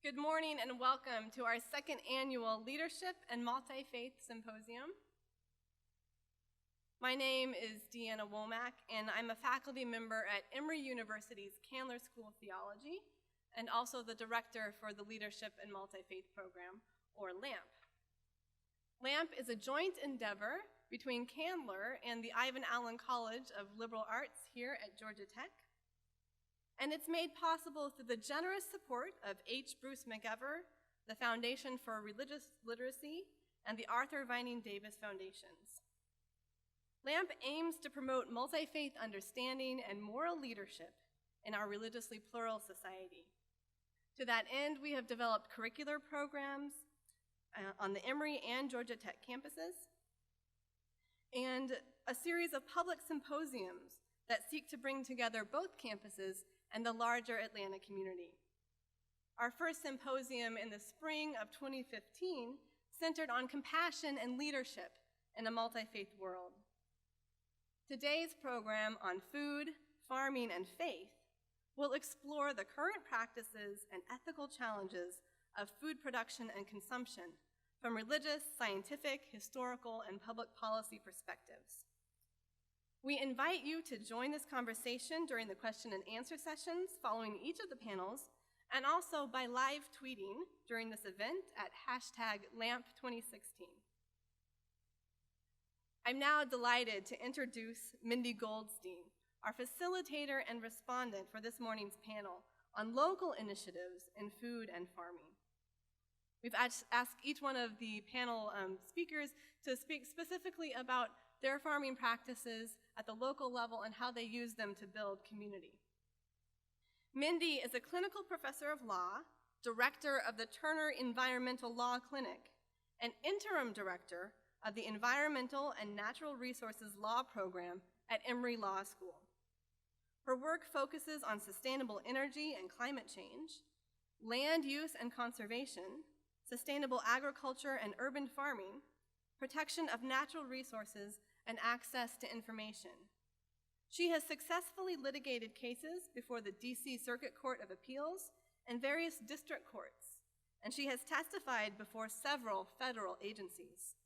Good morning and welcome to our second annual Leadership and Multifaith Symposium. My name is Deanna Womack, and I'm a faculty member at Emory University's Candler School of Theology, and also the director for the Leadership and Multifaith program, or LAMP. LAMP is a joint endeavor between Candler and the Ivan Allen College of Liberal Arts here at Georgia Tech. And it's made possible through the generous support of H. Bruce McEver, the Foundation for Religious Literacy, and the Arthur Vining Davis Foundations. LAMP aims to promote multi-faith understanding and moral leadership in our religiously plural society. To that end, we have developed curricular programs on the Emory and Georgia Tech campuses, and a series of public symposiums that seek to bring together both campuses and the larger Atlanta community. Our first symposium in the spring of 2015 centered on compassion and leadership in a multi-faith world. Today's program on food, farming, and faith will explore the current practices and ethical challenges of food production and consumption from religious, scientific, historical, and public policy perspectives. We invite you to join this conversation during the question and answer sessions following each of the panels, and also by live tweeting during this event at #LAMP2016. I'm now delighted to introduce Mindy Goldstein, our facilitator and respondent for this morning's panel on local initiatives in food and farming. We've asked each one of the panel speakers to speak specifically about their farming practices at the local level and how they use them to build community. Mindy is a clinical professor of law, director of the Turner Environmental Law Clinic, and interim director of the Environmental and Natural Resources Law Program at Emory Law School. Her work focuses on sustainable energy and climate change, land use and conservation, sustainable agriculture and urban farming, protection of natural resources, and access to information. She has successfully litigated cases before the D.C. Circuit Court of Appeals and various district courts, and she has testified before several federal agencies.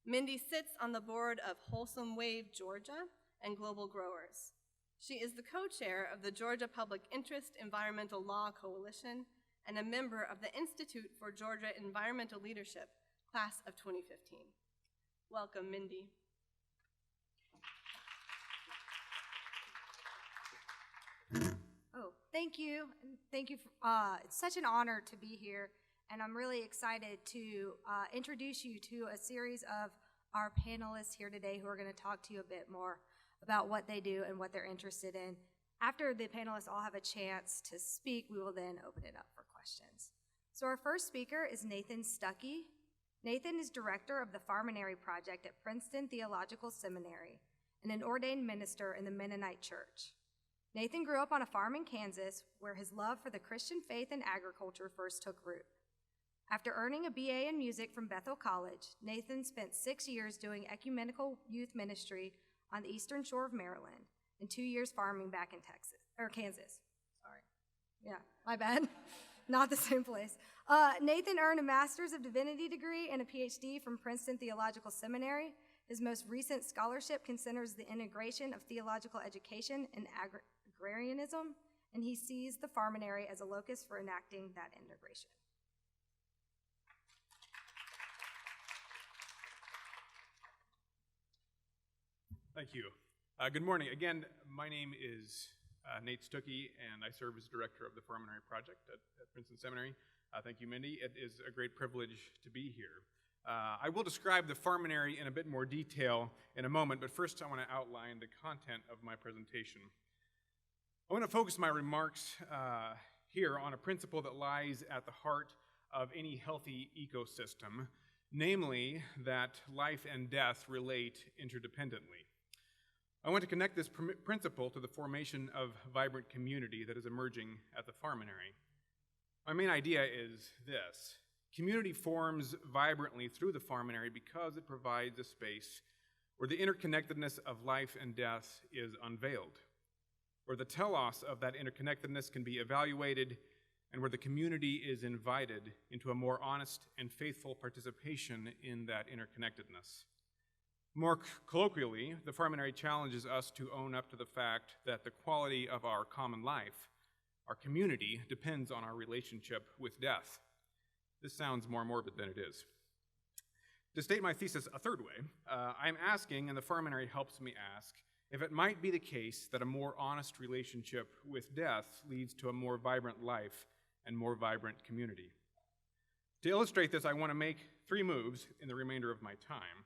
Mindy sits on the board of Wholesome Wave Georgia and Global Growers. She is the co-chair of the Georgia Public Interest Environmental Law Coalition and a member of the Institute for Georgia Environmental Leadership, class of 2015. Welcome, Mindy. Oh, thank you. Thank you. It's such an honor to be here, and I'm really excited to introduce you to a series of our panelists here today who are going to talk to you a bit more about what they do and what they're interested in. After the panelists all have a chance to speak, we will then open it up for questions. So our first speaker is Nathan Stucky. Nathan is director of the Farminary project at Princeton Theological Seminary and an ordained minister in the Mennonite Church. Nathan grew up on a farm in Kansas where his love for the Christian faith and agriculture first took root. After earning a BA in music from Bethel College, Nathan spent 6 years doing ecumenical youth ministry on the eastern shore of Maryland and 2 years farming back in Kansas. Sorry. Yeah, my bad. Not the same place. Nathan earned a Master's of Divinity degree and a PhD from Princeton Theological Seminary. His most recent scholarship considers the integration of theological education and agrarianism, and he sees the Farminary as a locus for enacting that integration. Thank you. Good morning. Again, my name is Nate Stucky, and I serve as director of the Farminary project at Princeton Seminary. Thank you, Mindy. It is a great privilege to be here. I will describe the Farminary in a bit more detail in a moment, but first I want to outline the content of my presentation. I want to focus my remarks here on a principle that lies at the heart of any healthy ecosystem, namely that life and death relate interdependently. I want to connect this principle to the formation of vibrant community that is emerging at the Farminary. My main idea is this: community forms vibrantly through the Farminary because it provides a space where the interconnectedness of life and death is unveiled, where the telos of that interconnectedness can be evaluated and where the community is invited into a more honest and faithful participation in that interconnectedness. More colloquially, the Farminary challenges us to own up to the fact that the quality of our common life, our community, depends on our relationship with death. This sounds more morbid than it is. To state my thesis a third way, I'm asking, and the Farminary helps me ask, if it might be the case that a more honest relationship with death leads to a more vibrant life and more vibrant community. To illustrate this, I want to make three moves in the remainder of my time.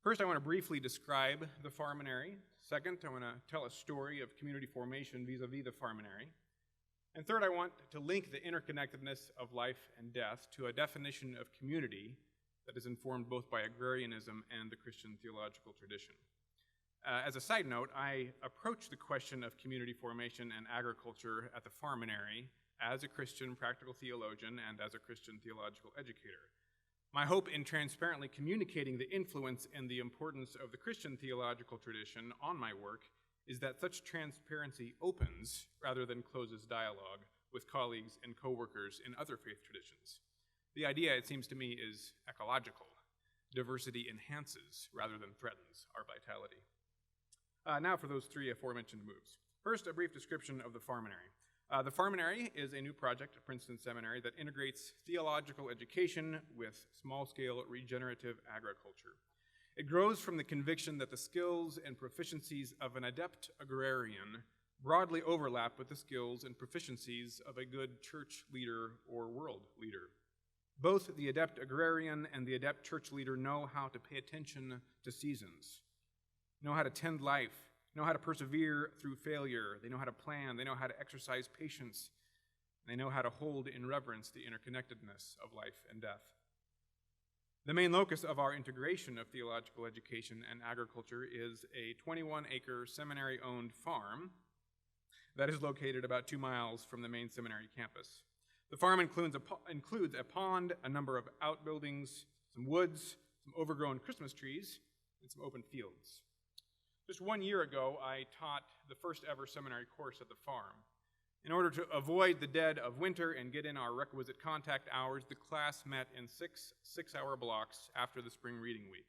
First, I want to briefly describe the Farminary. Second, I want to tell a story of community formation vis-a-vis the Farminary. And third, I want to link the interconnectedness of life and death to a definition of community that is informed both by agrarianism and the Christian theological tradition. As a side note, I approach the question of community formation and agriculture at the Farminary as a Christian practical theologian and as a Christian theological educator. My hope in transparently communicating the influence and the importance of the Christian theological tradition on my work is that such transparency opens rather than closes dialogue with colleagues and coworkers in other faith traditions. The idea, it seems to me, is ecological. Diversity enhances rather than threatens our vitality. Now for those three aforementioned moves. First, a brief description of the Farminary. The Farminary is a new project at Princeton Seminary that integrates theological education with small-scale regenerative agriculture. It grows from the conviction that the skills and proficiencies of an adept agrarian broadly overlap with the skills and proficiencies of a good church leader or world leader. Both the adept agrarian and the adept church leader know how to pay attention to seasons, know how to tend life, know how to persevere through failure. They know how to plan. They know how to exercise patience. They know how to hold in reverence the interconnectedness of life and death. The main locus of our integration of theological education and agriculture is a 21-acre seminary-owned farm that is located about 2 miles from the main seminary campus. The farm includes a pond, a number of outbuildings, some woods, some overgrown Christmas trees, and some open fields. Just 1 year ago, I taught the first ever seminary course at the farm. In order to avoid the dead of winter and get in our requisite contact hours, the class met in six-hour blocks after the spring reading week.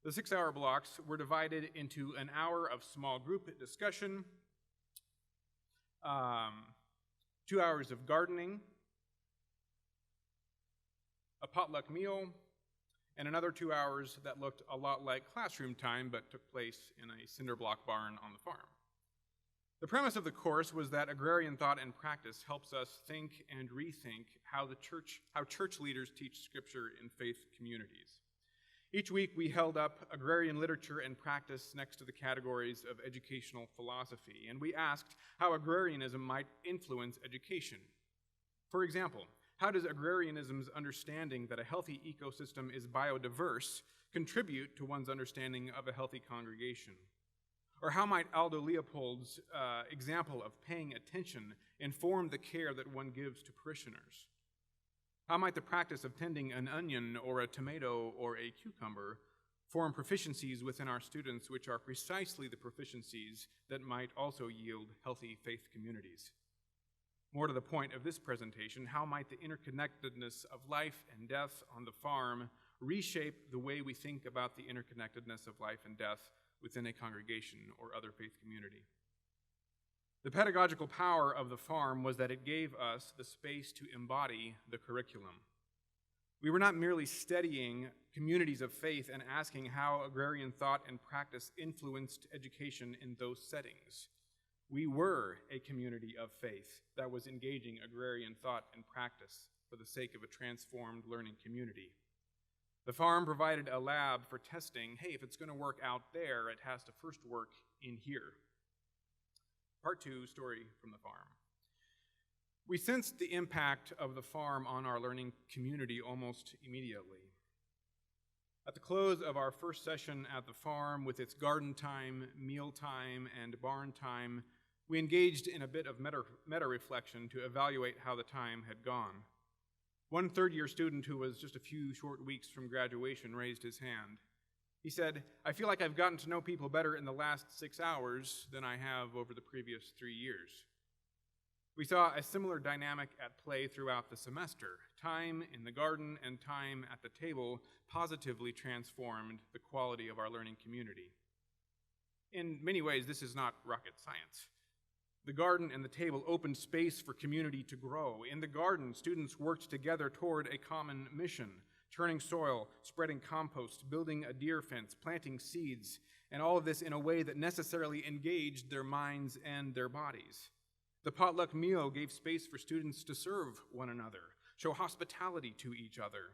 The 6-hour blocks were divided into an hour of small group discussion, 2 hours of gardening, a potluck meal, and another 2 hours that looked a lot like classroom time but took place in a cinder block barn on the farm. The premise of the course was that agrarian thought and practice helps us think and rethink how church leaders teach Scripture in faith communities. Each week we held up agrarian literature and practice next to the categories of educational philosophy, and we asked how agrarianism might influence education. For example, how does agrarianism's understanding that a healthy ecosystem is biodiverse contribute to one's understanding of a healthy congregation? Or how might Aldo Leopold's example of paying attention inform the care that one gives to parishioners? How might the practice of tending an onion or a tomato or a cucumber form proficiencies within our students, which are precisely the proficiencies that might also yield healthy faith communities? More to the point of this presentation, how might the interconnectedness of life and death on the farm reshape the way we think about the interconnectedness of life and death within a congregation or other faith community? The pedagogical power of the farm was that it gave us the space to embody the curriculum. We were not merely studying communities of faith and asking how agrarian thought and practice influenced education in those settings. We were a community of faith that was engaging agrarian thought and practice for the sake of a transformed learning community. The farm provided a lab for testing. Hey, if it's going to work out there, it has to first work in here. Part 2, story from the farm. We sensed the impact of the farm on our learning community almost immediately. At the close of our first session at the farm, with its garden time, meal time, and barn time, we engaged in a bit of meta-reflection to evaluate how the time had gone. One third-year student who was just a few short weeks from graduation raised his hand. He said, "I feel like I've gotten to know people better in the last 6 hours than I have over the previous 3 years." We saw a similar dynamic at play throughout the semester. Time in the garden and time at the table positively transformed the quality of our learning community. In many ways, this is not rocket science. The garden and the table opened space for community to grow. In the garden, students worked together toward a common mission, turning soil, spreading compost, building a deer fence, planting seeds, and all of this in a way that necessarily engaged their minds and their bodies. The potluck meal gave space for students to serve one another, show hospitality to each other.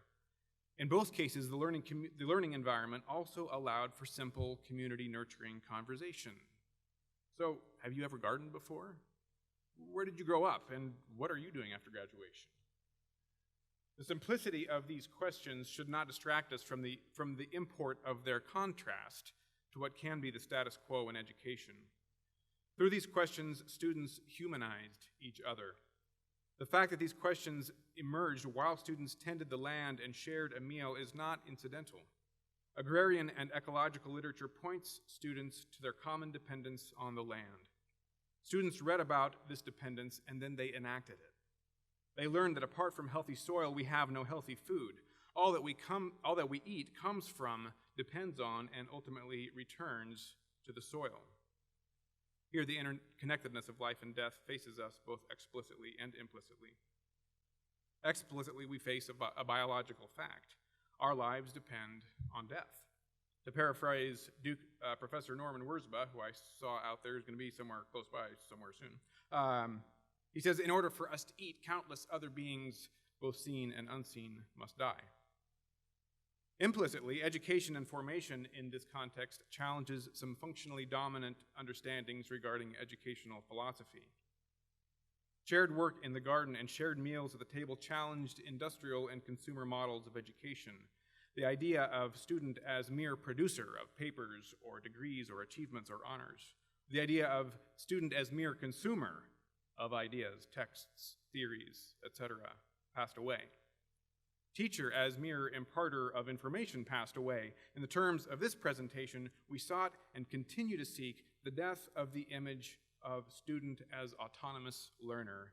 In both cases, the learning environment also allowed for simple community nurturing conversation. So, have you ever gardened before? Where did you grow up, and what are you doing after graduation? The simplicity of these questions should not distract us from the import of their contrast to what can be the status quo in education. Through these questions, students humanized each other. The fact that these questions emerged while students tended the land and shared a meal is not incidental. Agrarian and ecological literature points students to their common dependence on the land. Students read about this dependence and then they enacted it. They learned that apart from healthy soil, we have no healthy food. All that we eat comes from, depends on, and ultimately returns to the soil. Here, the interconnectedness of life and death faces us both explicitly and implicitly. Explicitly, we face a biological fact. Our lives depend on death. To paraphrase Professor Norman Wurzba, who I saw out there is going to be somewhere close by somewhere soon, he says, in order for us to eat, countless other beings, both seen and unseen, must die. Implicitly, education and formation in this context challenges some functionally dominant understandings regarding educational philosophy. Shared work in the garden and shared meals at the table challenged industrial and consumer models of education. The idea of student as mere producer of papers or degrees or achievements or honors. The idea of student as mere consumer of ideas, texts, theories, etc., passed away. Teacher as mere imparter of information passed away. In the terms of this presentation, we sought and continue to seek the death of the image of student as autonomous learner,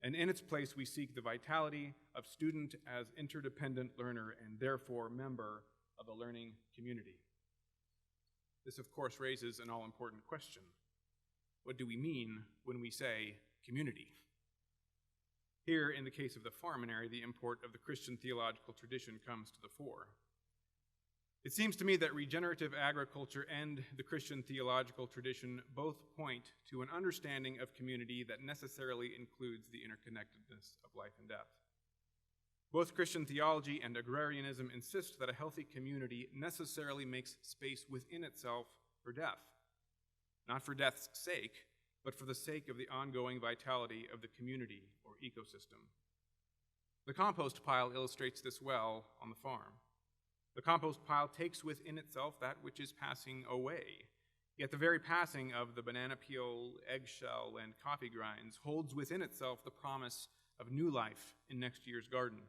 and in its place we seek the vitality of student as interdependent learner and therefore member of a learning community. This, of course, raises an all-important question. What do we mean when we say community? Here, in the case of the Farminary, the import of the Christian theological tradition comes to the fore. It seems to me that regenerative agriculture and the Christian theological tradition both point to an understanding of community that necessarily includes the interconnectedness of life and death. Both Christian theology and agrarianism insist that a healthy community necessarily makes space within itself for death, not for death's sake, but for the sake of the ongoing vitality of the community or ecosystem. The compost pile illustrates this well on the farm. The compost pile takes within itself that which is passing away, yet the very passing of the banana peel, eggshell, and coffee grinds holds within itself the promise of new life in next year's garden.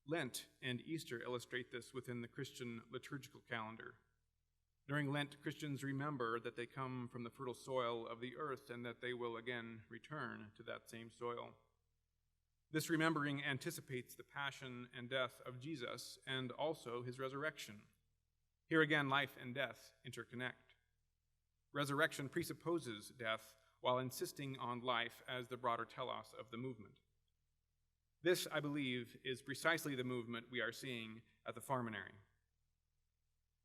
Lent and Easter illustrate this within the Christian liturgical calendar. During Lent, Christians remember that they come from the fertile soil of the earth and that they will again return to that same soil. This remembering anticipates the passion and death of Jesus and also his resurrection. Here again, life and death interconnect. Resurrection presupposes death while insisting on life as the broader telos of the movement. This, I believe, is precisely the movement we are seeing at the Farminary.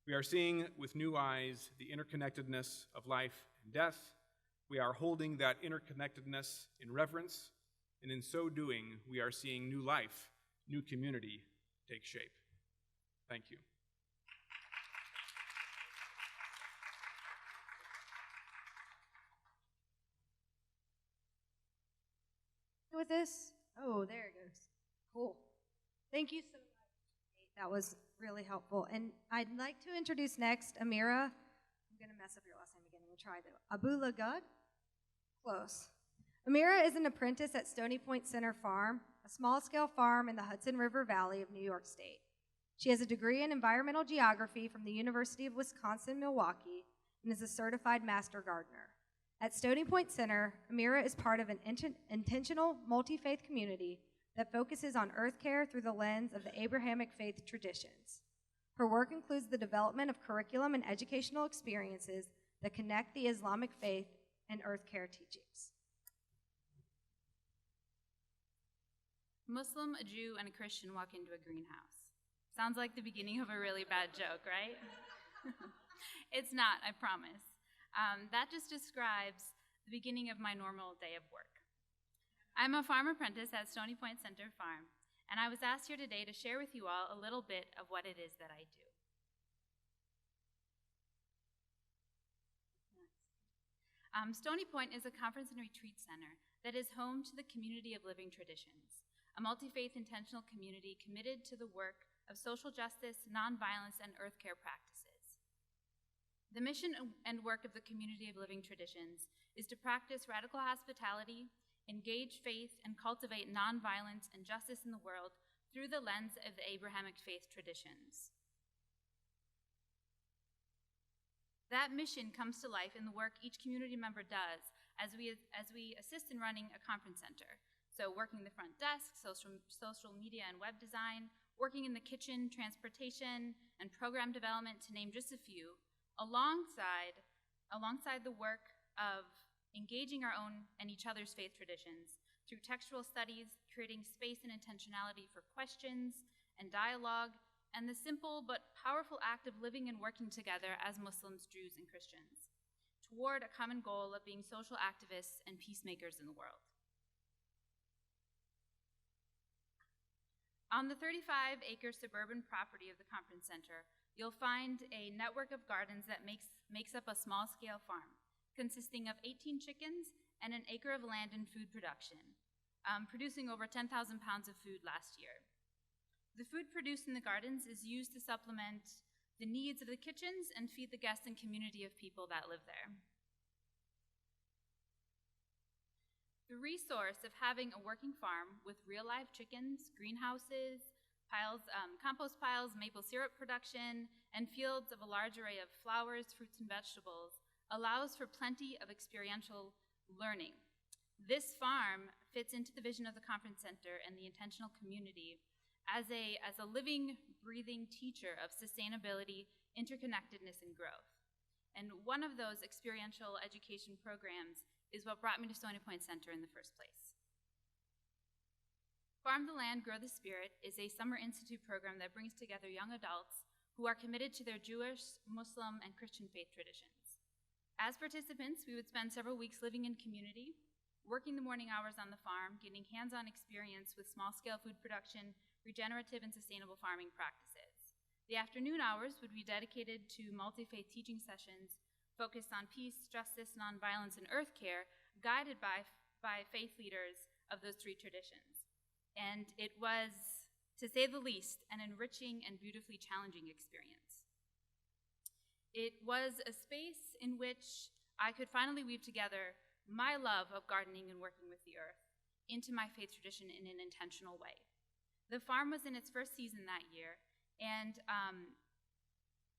We are seeing with new eyes the interconnectedness of life and death. We are holding that interconnectedness in reverence, and in so doing, we are seeing new life, new community take shape. Thank you. With this? Oh, there it goes. Cool. Thank you so much. That was really helpful. And I'd like to introduce next Amirah. I'm going to mess up your last name again. I'm going to try that. AbuLughod? Close. Amirah is an apprentice at Stony Point Center Farm, a small-scale farm in the Hudson River Valley of New York State. She has a degree in environmental geography from the University of Wisconsin-Milwaukee and is a certified master gardener. At Stony Point Center, Amirah is part of an intentional multi-faith community that focuses on earth care through the lens of the Abrahamic faith traditions. Her work includes the development of curriculum and educational experiences that connect the Islamic faith and earth care teachings. Muslim, a Jew, and a Christian walk into a greenhouse. Sounds like the beginning of a really bad joke, right? It's not, I promise. That just describes the beginning of my normal day of work. I'm a farm apprentice at Stony Point Center Farm, and I was asked here today to share with you all a little bit of what it is that I do. Stony Point is a conference and retreat center that is home to the Community of Living Traditions, a multi-faith intentional community committed to the work of social justice, nonviolence, and earth care practices. The mission and work of the Community of Living Traditions is to practice radical hospitality, engage faith, and cultivate nonviolence and justice in the world through the lens of the Abrahamic faith traditions. That mission comes to life in the work each community member does as we assist in running a conference center. So working the front desk, social media and web design, working in the kitchen, transportation, and program development, to name just a few, alongside the work of engaging our own and each other's faith traditions through textual studies, creating space and intentionality for questions and dialogue, and the simple but powerful act of living and working together as Muslims, Jews, and Christians toward a common goal of being social activists and peacemakers in the world. On the 35-acre suburban property of the conference center, you'll find a network of gardens that makes up a small-scale farm, consisting of 18 chickens and an acre of land in food production, producing over 10,000 pounds of food last year. The food produced in the gardens is used to supplement the needs of the kitchens and feed the guests and community of people that live there. The resource of having a working farm with real live chickens, greenhouses, compost piles, maple syrup production, and fields of a large array of flowers, fruits, and vegetables allows for plenty of experiential learning. This farm fits into the vision of the conference center and the intentional community as a living, breathing teacher of sustainability, interconnectedness, and growth. And one of those experiential education programs is what brought me to Stony Point Center in the first place. Farm the Land, Grow the Spirit is a summer institute program that brings together young adults who are committed to their Jewish, Muslim, and Christian faith traditions. As participants, we would spend several weeks living in community, working the morning hours on the farm, getting hands-on experience with small-scale food production, regenerative and sustainable farming practices. The afternoon hours would be dedicated to multi-faith teaching sessions focused on peace, justice, nonviolence, and earth care, guided by faith leaders of those three traditions. And it was, to say the least, an enriching and beautifully challenging experience. It was a space in which I could finally weave together my love of gardening and working with the earth into my faith tradition in an intentional way. The farm was in its first season that year, and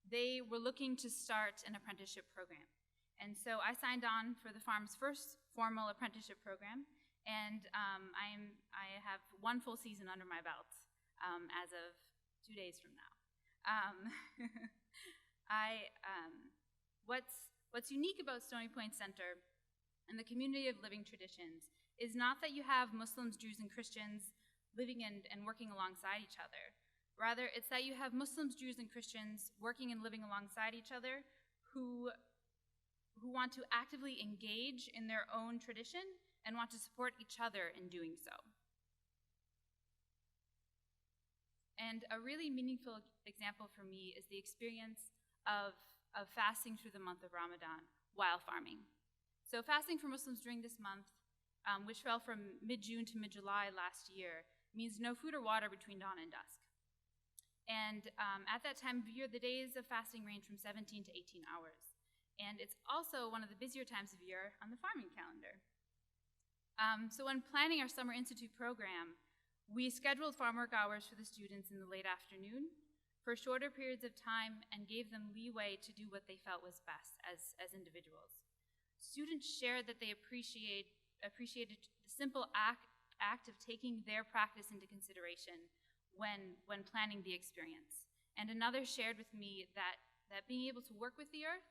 they were looking to start an apprenticeship program. And so I signed on for the farm's first formal apprenticeship program, and I have one full season under my belt as of 2 days from now. What's unique about Stony Point Center and the Community of Living Traditions is not that you have Muslims, Jews, and Christians living and working alongside each other. Rather, it's that you have Muslims, Jews, and Christians working and living alongside each other who want to actively engage in their own tradition and want to support each other in doing so. And a really meaningful example for me is the experience of fasting through the month of Ramadan while farming. So fasting for Muslims during this month, which fell from mid-June to mid-July last year, means no food or water between dawn and dusk. And at that time of year, the days of fasting range from 17 to 18 hours. And it's also one of the busier times of year on the farming calendar. So when planning our Summer Institute program, we scheduled farm work hours for the students in the late afternoon for shorter periods of time and gave them leeway to do what they felt was best as individuals. students shared that they appreciated the simple act of taking their practice into consideration when planning the experience. And another shared with me that being able to work with the earth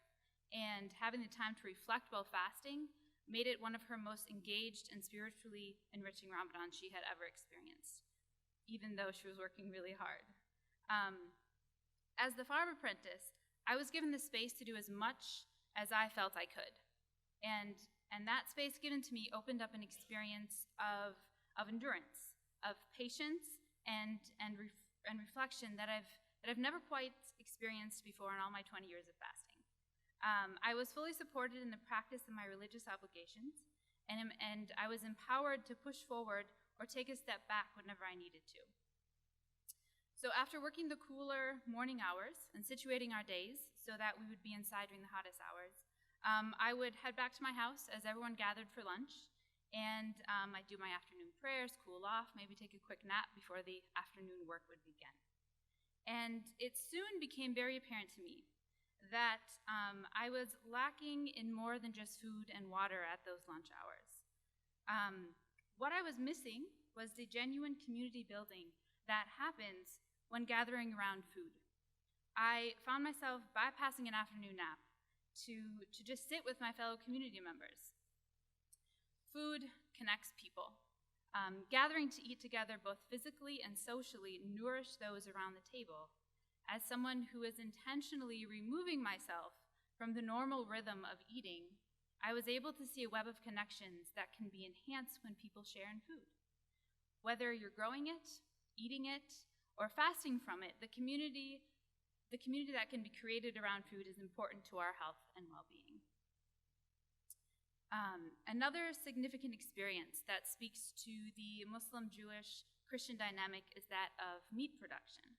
and having the time to reflect while fasting made it one of her most engaged and spiritually enriching Ramadan she had ever experienced, even though she was working really hard. As the farm apprentice, I was given the space to do as much as I felt I could. And that space given to me opened up an experience of endurance, of patience, and reflection that I've never quite experienced before in all my 20 years of fasting. I was fully supported in the practice of my religious obligations, and I was empowered to push forward or take a step back whenever I needed to. So after working the cooler morning hours and situating our days so that we would be inside during the hottest hours, I would head back to my house as everyone gathered for lunch, and I'd do my afternoon prayers, cool off, maybe take a quick nap before the afternoon work would begin. And it soon became very apparent to me that I was lacking in more than just food and water at those lunch hours. What I was missing was the genuine community building that happens when gathering around food. I found myself bypassing an afternoon nap to just sit with my fellow community members. Food connects people. Gathering to eat together both physically and socially nourish those around the table. As someone who is intentionally removing myself from the normal rhythm of eating, I was able to see a web of connections that can be enhanced when people share in food. Whether you're growing it, eating it, or fasting from it, the community that can be created around food is important to our health and well-being. Another significant experience that speaks to the Muslim-Jewish-Christian dynamic is that of meat production.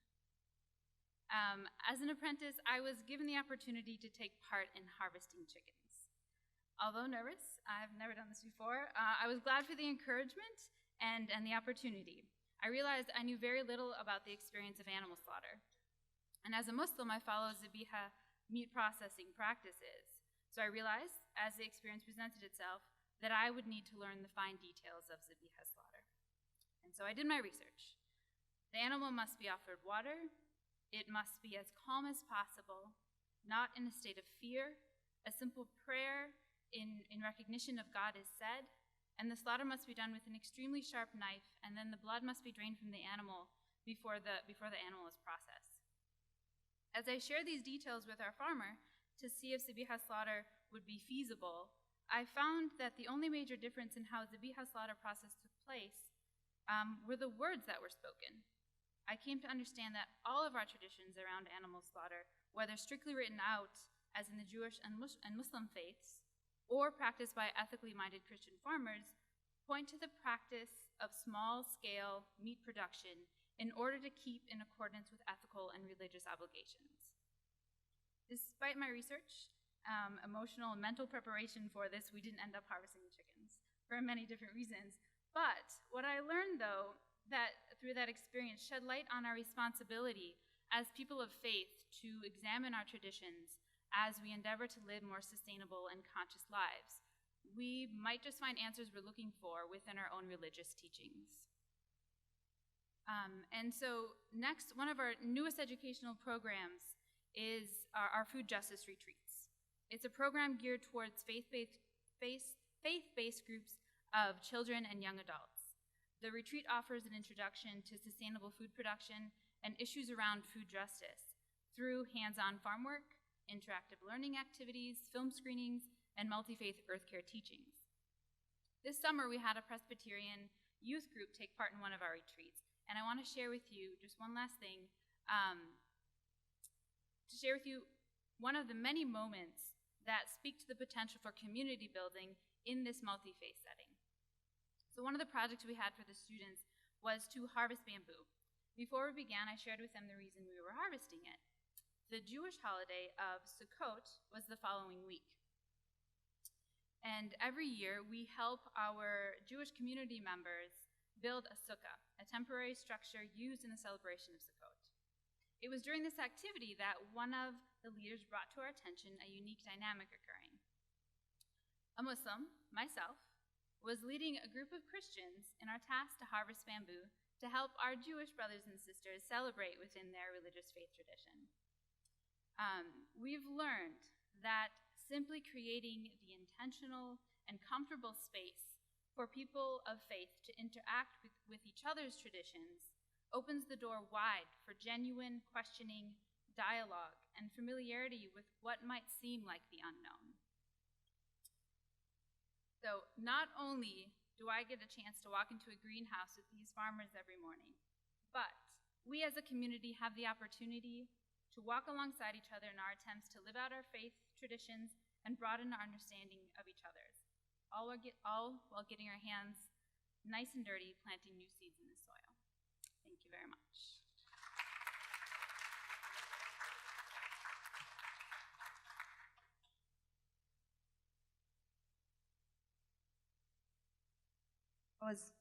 As an apprentice, I was given the opportunity to take part in harvesting chickens. Although nervous, I've never done this before, I was glad for the encouragement and the opportunity. I realized I knew very little about the experience of animal slaughter. And as a Muslim, I follow zabiha meat processing practices. So I realized, as the experience presented itself, that I would need to learn the fine details of zabiha slaughter. And so I did my research. The animal must be offered water. It must be as calm as possible, not in a state of fear. A simple prayer in recognition of God is said, and the slaughter must be done with an extremely sharp knife, and then the blood must be drained from the animal before the animal is processed. As I shared these details with our farmer to see if zabiha slaughter would be feasible, I found that the only major difference in how zabiha slaughter process took place were the words that were spoken. I came to understand that all of our traditions around animal slaughter, whether strictly written out, as in the Jewish and Muslim faiths, or practiced by ethically minded Christian farmers, point to the practice of small-scale meat production in order to keep in accordance with ethical and religious obligations. Despite my research, emotional and mental preparation for this, we didn't end up harvesting the chickens for many different reasons. But what I learned, though, that through that experience shed light on our responsibility as people of faith to examine our traditions as we endeavor to live more sustainable and conscious lives. We might just find answers we're looking for within our own religious teachings. And so next, one of our newest educational programs is our Food Justice Retreats. It's a program geared towards faith-based groups of children and young adults. The retreat offers an introduction to sustainable food production and issues around food justice through hands-on farm work, interactive learning activities, film screenings, and multi-faith earth care teachings. This summer, we had a Presbyterian youth group take part in one of our retreats, and I want to share with you just one last thing, to share with you one of the many moments that speak to the potential for community building in this multi-faith setting. So one of the projects we had for the students was to harvest bamboo. Before we began, I shared with them the reason we were harvesting it. The Jewish holiday of Sukkot was the following week. And every year, we help our Jewish community members build a sukkah, a temporary structure used in the celebration of Sukkot. It was during this activity that one of the leaders brought to our attention a unique dynamic occurring. A Muslim, myself, was leading a group of Christians in our task to harvest bamboo to help our Jewish brothers and sisters celebrate within their religious faith tradition. We've learned that simply creating the intentional and comfortable space for people of faith to interact with each other's traditions opens the door wide for genuine questioning, dialogue, and familiarity with what might seem like the unknown. So not only do I get a chance to walk into a greenhouse with these farmers every morning, but we as a community have the opportunity to walk alongside each other in our attempts to live out our faith traditions and broaden our understanding of each other's, all while getting our hands nice and dirty planting new seeds in the soil. Thank you very much. It was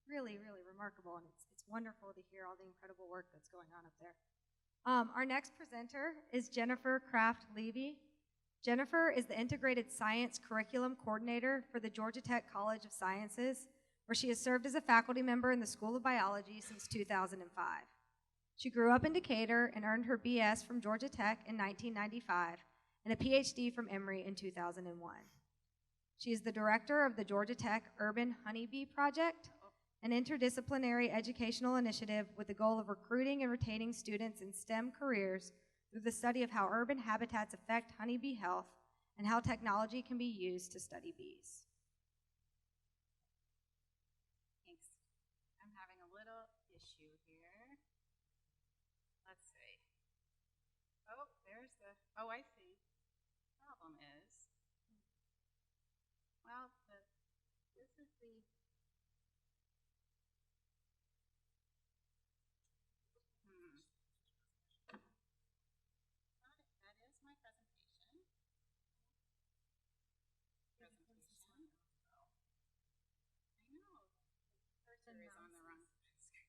really, really remarkable, and it's wonderful to hear all the incredible work that's going on up there. Our next presenter is Jennifer Kraft Leavey. Jennifer is the Integrated Science Curriculum Coordinator for the Georgia Tech College of Sciences, where she has served as a faculty member in the School of Biology since 2005. She grew up in Decatur and earned her BS from Georgia Tech in 1995 and a PhD from Emory in 2001. She is the director of the Georgia Tech Urban Honeybee Project, an interdisciplinary educational initiative with the goal of recruiting and retaining students in STEM careers through the study of how urban habitats affect honeybee health and how technology can be used to study bees. Thanks. I'm having a little issue here. Let's see. Oh, there's the, oh, I see. Problem is, well, this is the, that is my presentation. I know, the cursor is on the wrong screen.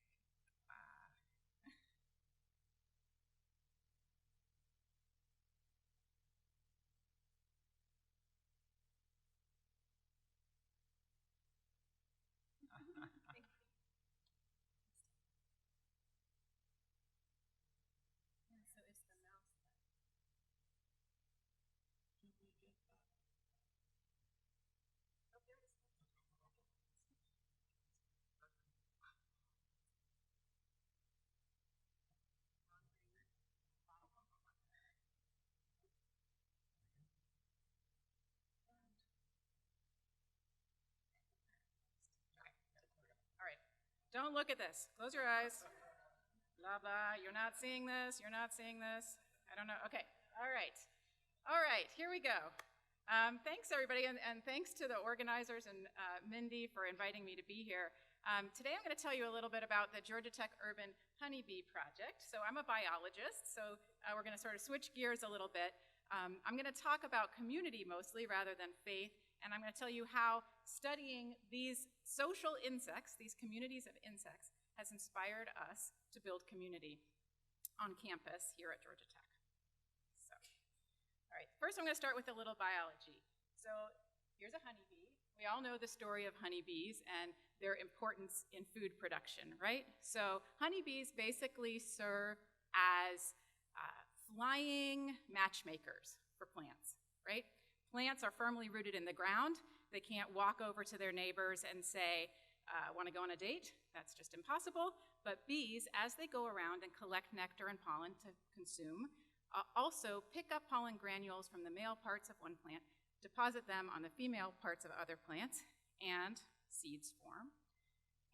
So it's the mouse that. Oh, there it is. All right. Don't look at this. Close your eyes. Blah, blah. You're not seeing this. You're not seeing this. I don't know. Okay. All right. All right. Here we go. Thanks, everybody, and thanks to the organizers and Mindy for inviting me to be here. Today I'm going to tell you a little bit about the Georgia Tech Urban Honeybee Project. So I'm a biologist, so we're going to sort of switch gears a little bit. I'm going to talk about community mostly rather than faith, and I'm going to tell you how studying these social insects, these communities of insects, has inspired us to build community on campus here at Georgia Tech. So, all right, first I'm going to start with a little biology. So here's a honeybee. We all know the story of honeybees and their importance in food production, right? So honeybees basically serve as flying matchmakers for plants, right? Plants are firmly rooted in the ground. They can't walk over to their neighbors and say, want to go on a date? That's just impossible. But bees, as they go around and collect nectar and pollen to consume, also pick up pollen granules from the male parts of one plant, deposit them on the female parts of other plants, and seeds form,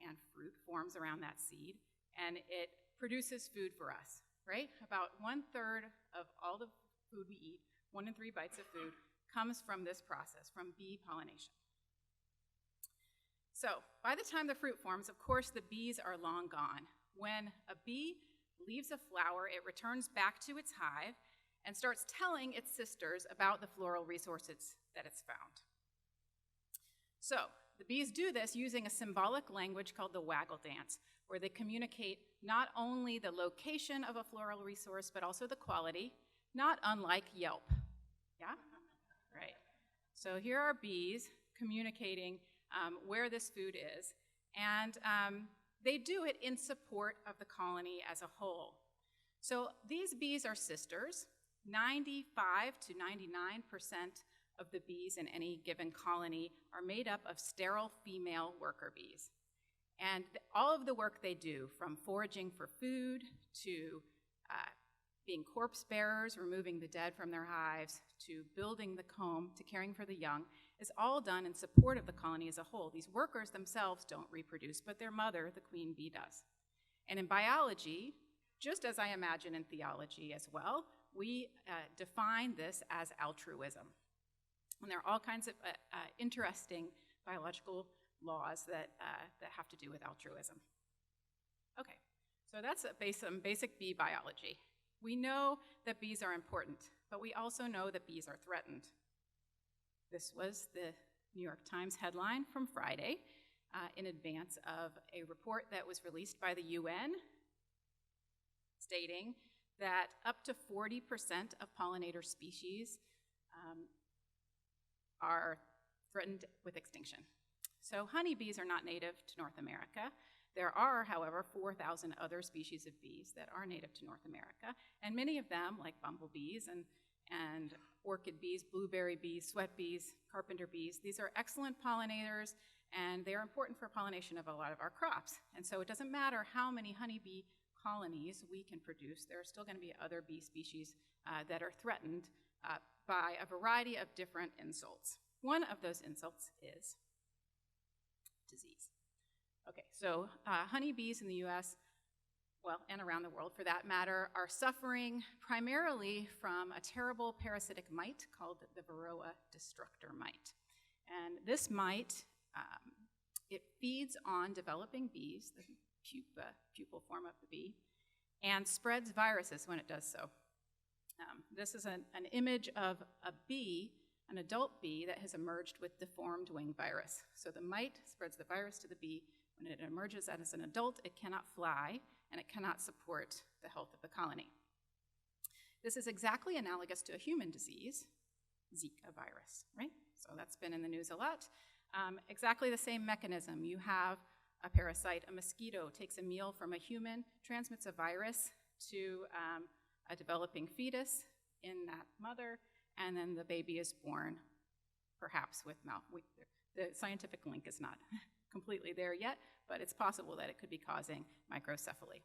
and fruit forms around that seed, and it produces food for us, right? About 1/3 of all the food we eat, 1 in 3 bites of food, comes from this process, from bee pollination. So by the time the fruit forms, of course, the bees are long gone. When a bee leaves a flower, it returns back to its hive and starts telling its sisters about the floral resources that it's found. So the bees do this using a symbolic language called the waggle dance, where they communicate not only the location of a floral resource, but also the quality, not unlike Yelp. Yeah? Right. So here are bees communicating where this food is, and they do it in support of the colony as a whole. So these bees are sisters. 95 to 99% of the bees in any given colony are made up of sterile female worker bees. And all of the work they do, from foraging for food to being corpse bearers, removing the dead from their hives, to building the comb, to caring for the young, is all done in support of the colony as a whole. These workers themselves don't reproduce, but their mother, the queen bee, does. And in biology, just as I imagine in theology as well, we define this as altruism. And there are all kinds of interesting biological laws that have to do with altruism. Okay, so that's some basic bee biology. We know that bees are important, but we also know that bees are threatened. This was the New York Times headline from Friday in advance of a report that was released by the UN stating that up to 40% of pollinator species are threatened with extinction. So honeybees are not native to North America. There are, however, 4,000 other species of bees that are native to North America, and many of them, like bumblebees and orchid bees, blueberry bees, sweat bees, carpenter bees, these are excellent pollinators, and they're important for pollination of a lot of our crops. And so it doesn't matter how many honeybee colonies we can produce, there are still going to be other bee species that are threatened by a variety of different insults. One of those insults is disease. Okay, so honeybees in the US, well, and around the world for that matter, are suffering primarily from a terrible parasitic mite called the Varroa destructor mite. And this mite, it feeds on developing bees, the pupal form of the bee, and spreads viruses when it does so. This is an image of a bee, an adult bee that has emerged with deformed wing virus. So the mite spreads the virus to the bee. When it emerges as an adult, it cannot fly, and it cannot support the health of the colony. This is exactly analogous to a human disease, Zika virus, right? So that's been in the news a lot. Exactly the same mechanism. You have a parasite, a mosquito, takes a meal from a human, transmits a virus to a developing fetus in that mother, and then the baby is born, perhaps with the scientific link is not completely there yet, but it's possible that it could be causing microcephaly.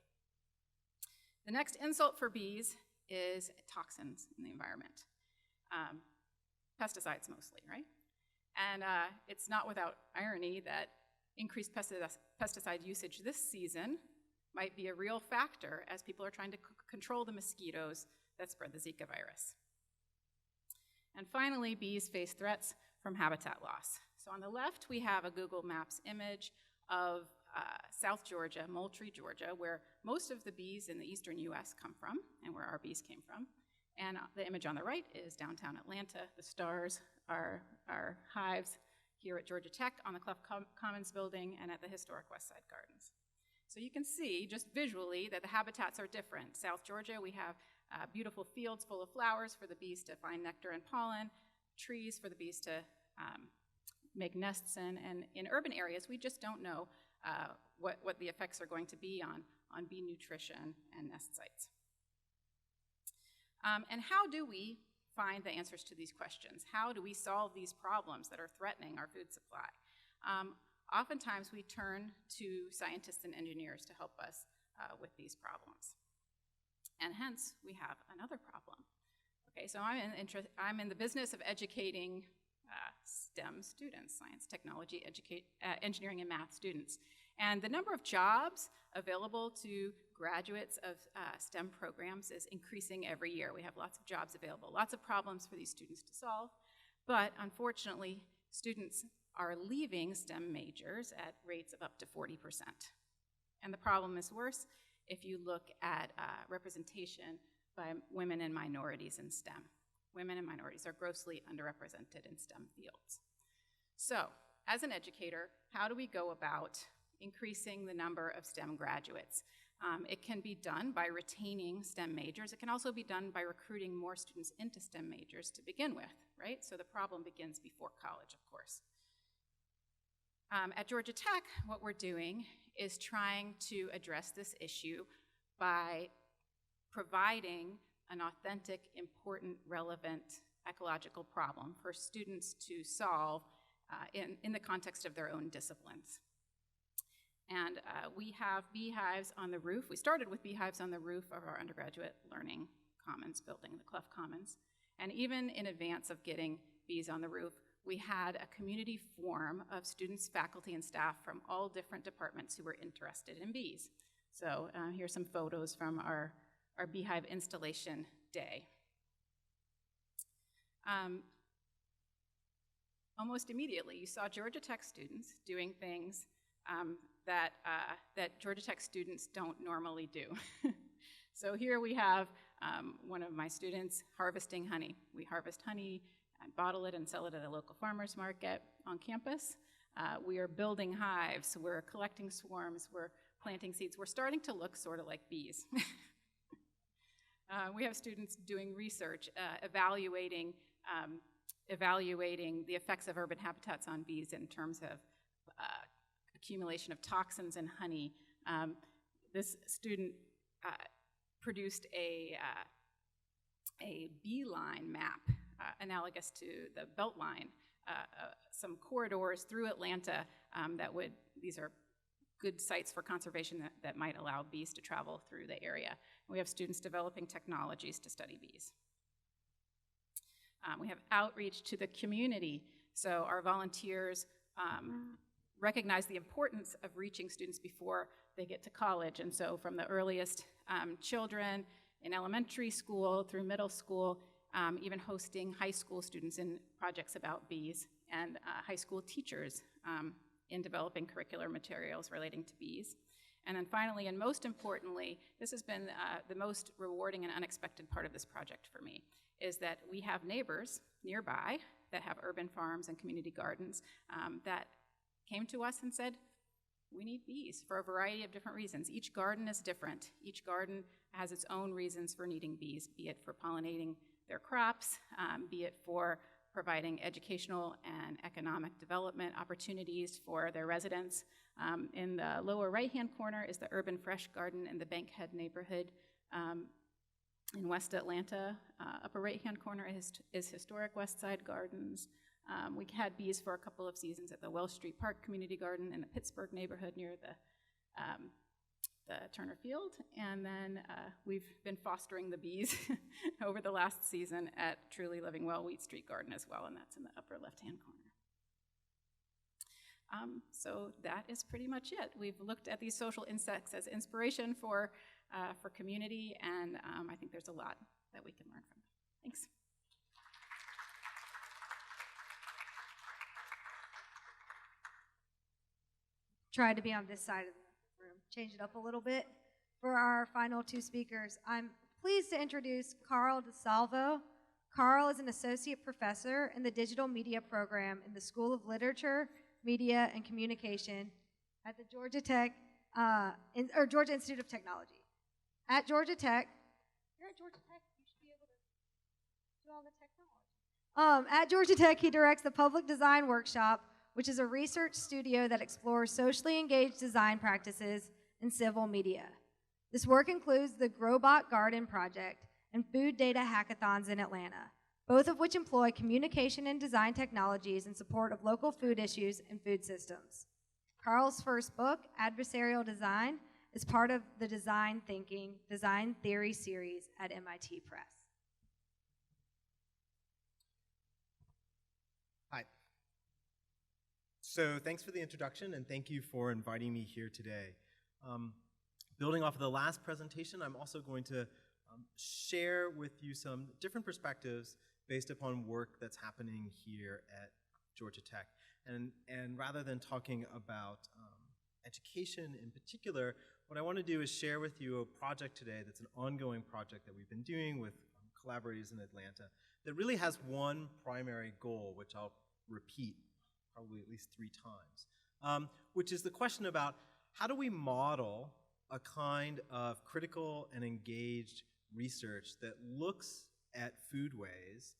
The next insult for bees is toxins in the environment. Pesticides mostly, right? And it's not without irony that increased pesticide usage this season might be a real factor as people are trying to control the mosquitoes that spread the Zika virus. And finally, bees face threats from habitat loss. So on the left, we have a Google Maps image of South Georgia, Moultrie, Georgia, where most of the bees in the eastern US come from, and where our bees came from. And the image on the right is downtown Atlanta. The stars are hives here at Georgia Tech on the Clough Commons building and at the historic West Side Gardens. So you can see, just visually, that the habitats are different. South Georgia, we have beautiful fields full of flowers for the bees to find nectar and pollen, trees for the bees to make nests in, and in urban areas, we just don't know what the effects are going to be on bee nutrition and nest sites. And how do we find the answers to these questions? How do we solve these problems that are threatening our food supply? Oftentimes, we turn to scientists and engineers to help us with these problems. And hence, we have another problem. Okay, so I'm in the business of educating STEM students, science, technology, engineering, and math students. And the number of jobs available to graduates of STEM programs is increasing every year. We have lots of jobs available, lots of problems for these students to solve. But unfortunately, students are leaving STEM majors at rates of up to 40%. And the problem is worse if you look at representation by women and minorities in STEM. Women and minorities are grossly underrepresented in STEM fields. So, as an educator, how do we go about increasing the number of STEM graduates? It can be done by retaining STEM majors. It can also be done by recruiting more students into STEM majors to begin with, right? So the problem begins before college, of course. At Georgia Tech, what we're doing is trying to address this issue by providing an authentic, important, relevant ecological problem for students to solve in the context of their own disciplines. And we have beehives on the roof. We started with beehives on the roof of our undergraduate learning commons building, the Clough Commons. And even in advance of getting bees on the roof, we had a community forum of students, faculty, and staff from all different departments who were interested in bees. So here's some photos from our beehive installation day. Almost immediately, you saw Georgia Tech students doing things that Georgia Tech students don't normally do. So here we have one of my students harvesting honey. We harvest honey and bottle it and sell it at a local farmer's market on campus. We are building hives, we're collecting swarms, we're planting seeds. We're starting to look sort of like bees. We have students doing research, evaluating the effects of urban habitats on bees in terms of accumulation of toxins in honey. This student produced a beeline map analogous to the Beltline, some corridors through Atlanta these are good sites for conservation that might allow bees to travel through the area. We have students developing technologies to study bees. We have outreach to the community. So our volunteers recognize the importance of reaching students before they get to college. And so from the earliest children in elementary school through middle school, even hosting high school students in projects about bees, and high school teachers in developing curricular materials relating to bees. And then finally, and most importantly, this has been the most rewarding and unexpected part of this project for me, is that we have neighbors nearby that have urban farms and community gardens that came to us and said, we need bees for a variety of different reasons. Each garden is different. Each garden has its own reasons for needing bees, be it for pollinating their crops, be it for providing educational and economic development opportunities for their residents. In the lower right-hand corner is the Urban Fresh Garden in the Bankhead neighborhood in West Atlanta. Upper right-hand corner is historic West Side Gardens. We had bees for a couple of seasons at the Welsh Street Park Community Garden in the Pittsburgh neighborhood near the Turner Field. And then we've been fostering the bees over the last season at Truly Living Well Wheat Street Garden as well, and that's in the upper left-hand corner. So that is pretty much it. We've looked at these social insects as inspiration for community, and I think there's a lot that we can learn from them. Thanks. Tried to be on this side of the room, change it up a little bit. For our final two speakers, I'm pleased to introduce Carl DiSalvo. Carl is an associate professor in the digital media program in the School of Literature, Media, and Communication at the Georgia Tech, Georgia Institute of Technology. At Georgia Tech, you're at Georgia Tech, you should be able to do all the technology. At Georgia Tech, he directs the Public Design Workshop, which is a research studio that explores socially engaged design practices in civil media. This work includes the Growbot Garden Project and Food Data Hackathons in Atlanta, both of which employ communication and design technologies in support of local food issues and food systems. Carl's first book, Adversarial Design, is part of the Design Thinking, Design Theory series at MIT Press. Hi. So thanks for the introduction, and thank you for inviting me here today. Building off of the last presentation, I'm also going to share with you some different perspectives based upon work that's happening here at Georgia Tech. And rather than talking about education in particular, what I want to do is share with you a project today that's an ongoing project that we've been doing with collaborators in Atlanta that really has one primary goal, which I'll repeat probably at least 3 times, which is the question about how do we model a kind of critical and engaged research that looks at foodways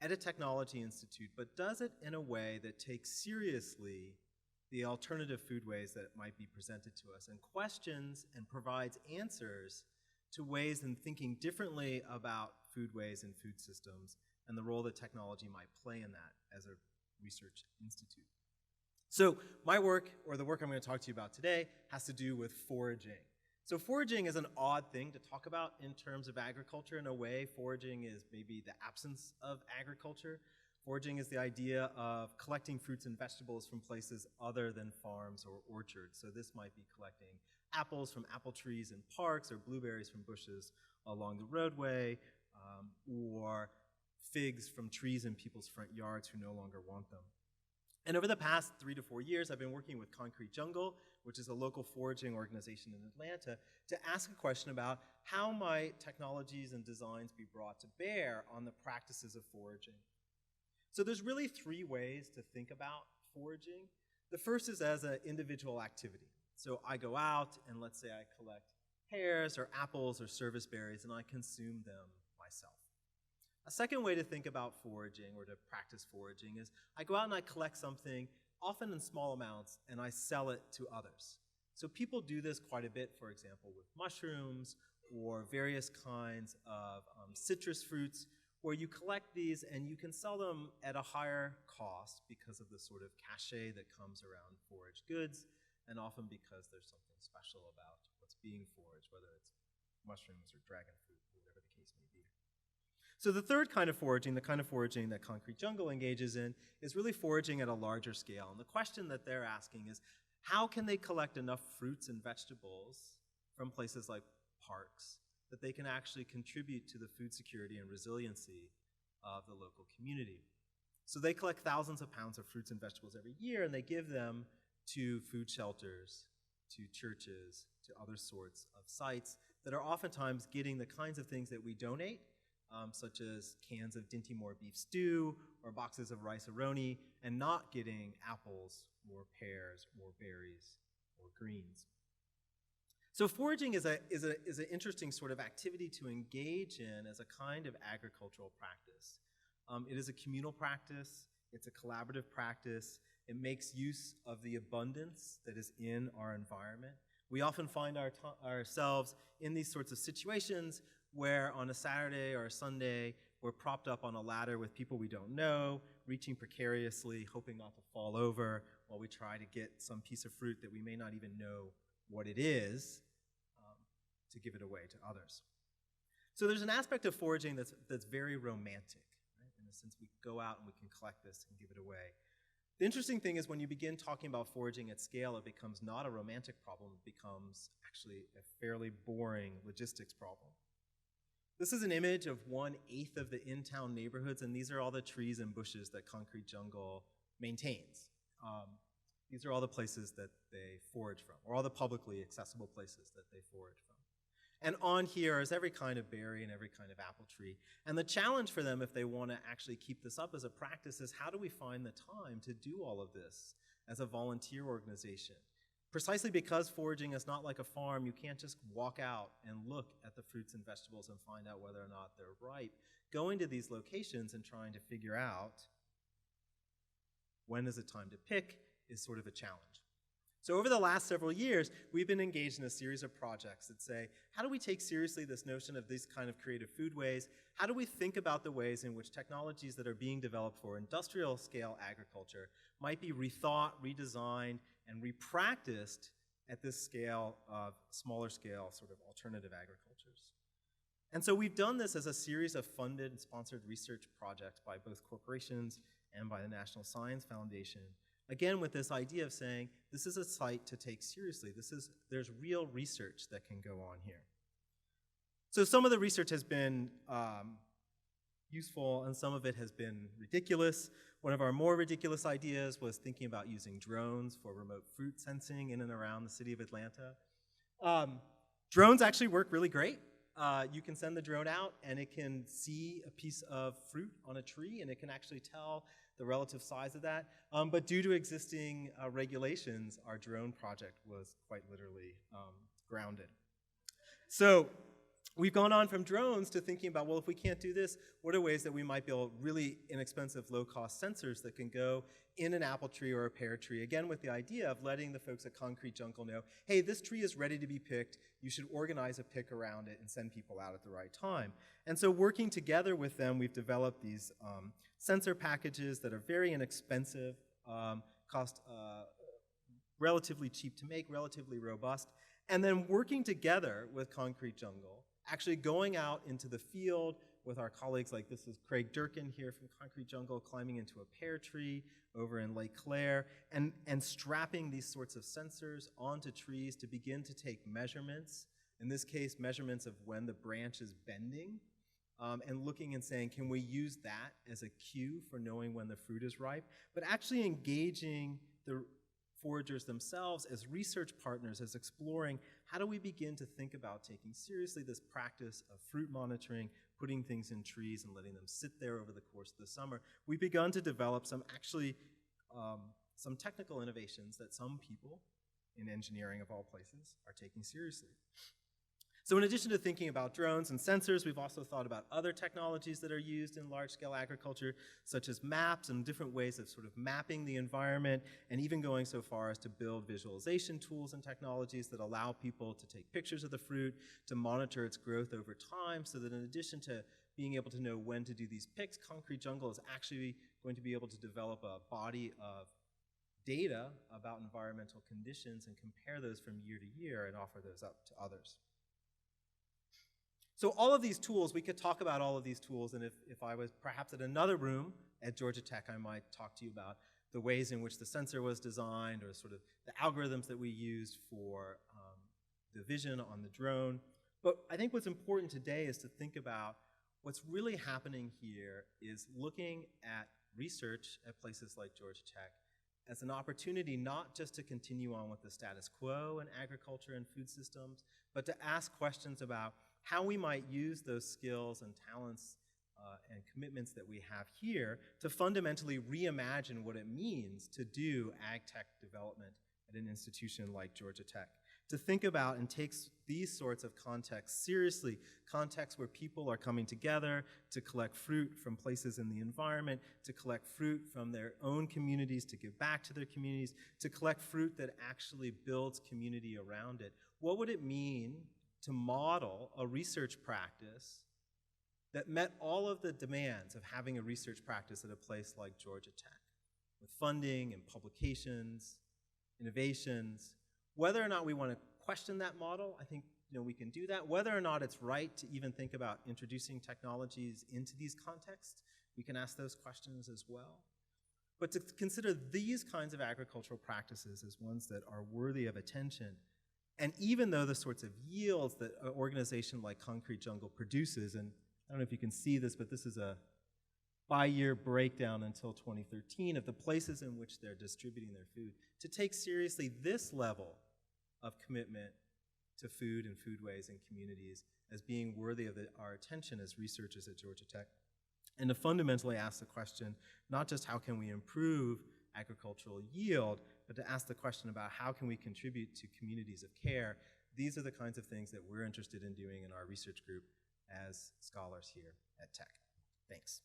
at a technology institute, but does it in a way that takes seriously the alternative foodways that might be presented to us, and questions and provides answers to ways in thinking differently about foodways and food systems and the role that technology might play in that as a research institute. So my work, or the work I'm going to talk to you about today, has to do with foraging. So foraging is an odd thing to talk about in terms of agriculture. In a way, foraging is maybe the absence of agriculture. Foraging is the idea of collecting fruits and vegetables from places other than farms or orchards. So this might be collecting apples from apple trees in parks, or blueberries from bushes along the roadway, or figs from trees in people's front yards who no longer want them. And over the past 3 to 4 years, I've been working with Concrete Jungle, which is a local foraging organization in Atlanta, to ask a question about how might technologies and designs be brought to bear on the practices of foraging. So there's really 3 ways to think about foraging. The first is as an individual activity. So I go out and let's say I collect pears or apples or service berries and I consume them myself. A second way to think about foraging or to practice foraging is I go out and I collect something, often in small amounts, and I sell it to others. So people do this quite a bit, for example, with mushrooms or various kinds of citrus fruits, where you collect these and you can sell them at a higher cost because of the sort of cachet that comes around foraged goods, and often because there's something special about what's being foraged, whether it's mushrooms or dragon fruit, or whatever the case may be. So the third kind of foraging, the kind of foraging that Concrete Jungle engages in, is really foraging at a larger scale. And the question that they're asking is, how can they collect enough fruits and vegetables from places like parks that they can actually contribute to the food security and resiliency of the local community? So they collect thousands of pounds of fruits and vegetables every year, and they give them to food shelters, to churches, to other sorts of sites that are oftentimes getting the kinds of things that we donate, such as cans of Dinty Moore beef stew or boxes of rice-a-roni, and not getting apples or pears or berries or greens. So foraging is an interesting sort of activity to engage in as a kind of agricultural practice. It is a communal practice. It's a collaborative practice. It makes use of the abundance that is in our environment. We often find ourselves in these sorts of situations where on a Saturday or a Sunday, we're propped up on a ladder with people we don't know, reaching precariously, hoping not to fall over while we try to get some piece of fruit that we may not even know what it is, to give it away to others. So there's an aspect of foraging that's very romantic, right? In the sense we go out and we can collect this and give it away. The interesting thing is when you begin talking about foraging at scale, it becomes not a romantic problem, it becomes actually a fairly boring logistics problem. This is an image of 1/8 of the in-town neighborhoods, and these are all the trees and bushes that Concrete Jungle maintains. These are all the places that they forage from, or all the publicly accessible places that they forage from. And on here is every kind of berry and every kind of apple tree. And the challenge for them, if they want to actually keep this up as a practice, is how do we find the time to do all of this as a volunteer organization? Precisely because foraging is not like a farm, you can't just walk out and look at the fruits and vegetables and find out whether or not they're ripe. Going to these locations and trying to figure out when is it time to pick is sort of a challenge. So over the last several years, we've been engaged in a series of projects that say, how do we take seriously this notion of these kind of creative foodways? How do we think about the ways in which technologies that are being developed for industrial scale agriculture might be rethought, redesigned, and repracticed at this scale of smaller scale sort of alternative agricultures? And so we've done this as a series of funded and sponsored research projects by both corporations and by the National Science Foundation. Again, with this idea of saying, this is a site to take seriously. There's real research that can go on here. So some of the research has been useful, and some of it has been ridiculous. One of our more ridiculous ideas was thinking about using drones for remote fruit sensing in and around the city of Atlanta. Drones actually work really great. You can send the drone out, and it can see a piece of fruit on a tree, and it can actually tell the relative size of that. But due to existing regulations, our drone project was quite literally grounded. So we've gone on from drones to thinking about, well, if we can't do this, what are ways that we might build really inexpensive, low-cost sensors that can go in an apple tree or a pear tree, again with the idea of letting the folks at Concrete Jungle know, hey, this tree is ready to be picked, you should organize a pick around it and send people out at the right time. And so working together with them, we've developed these sensor packages that are very inexpensive, cost relatively cheap to make, relatively robust, and then working together with Concrete Jungle, actually going out into the field with our colleagues, like this is Craig Durkin here from Concrete Jungle, climbing into a pear tree over in Lake Claire, and strapping these sorts of sensors onto trees to begin to take measurements, in this case, measurements of when the branch is bending, and looking and saying, can we use that as a cue for knowing when the fruit is ripe, but actually engaging the foragers themselves as research partners, as exploring how do we begin to think about taking seriously this practice of fruit monitoring, putting things in trees and letting them sit there over the course of the summer. We've begun to develop some some technical innovations that some people in engineering of all places are taking seriously. So in addition to thinking about drones and sensors, we've also thought about other technologies that are used in large-scale agriculture, such as maps and different ways of sort of mapping the environment, and even going so far as to build visualization tools and technologies that allow people to take pictures of the fruit, to monitor its growth over time, so that in addition to being able to know when to do these picks, Concrete Jungle is actually going to be able to develop a body of data about environmental conditions and compare those from year to year and offer those up to others. So all of these tools, we could talk about all of these tools, and if I was perhaps at another room at Georgia Tech, I might talk to you about the ways in which the sensor was designed or sort of the algorithms that we used for the vision on the drone. But I think what's important today is to think about what's really happening here is looking at research at places like Georgia Tech as an opportunity not just to continue on with the status quo in agriculture and food systems, but to ask questions about how we might use those skills and talents and commitments that we have here to fundamentally reimagine what it means to do ag tech development at an institution like Georgia Tech. To think about and take these sorts of contexts seriously, contexts where people are coming together to collect fruit from places in the environment, to collect fruit from their own communities, to give back to their communities, to collect fruit that actually builds community around it. What would it mean to model a research practice that met all of the demands of having a research practice at a place like Georgia Tech, with funding and publications, innovations? Whether or not we want to question that model, I think we can do that. Whether or not it's right to even think about introducing technologies into these contexts, we can ask those questions as well. But to consider these kinds of agricultural practices as ones that are worthy of attention, and even though the sorts of yields that an organization like Concrete Jungle produces, and I don't know if you can see this, but this is a by-year breakdown until 2013 of the places in which they're distributing their food, to take seriously this level of commitment to food and foodways and communities as being worthy of our attention as researchers at Georgia Tech, and to fundamentally ask the question, not just how can we improve agricultural yield, but to ask the question about how can we contribute to communities of care. These are the kinds of things that we're interested in doing in our research group as scholars here at Tech. Thanks.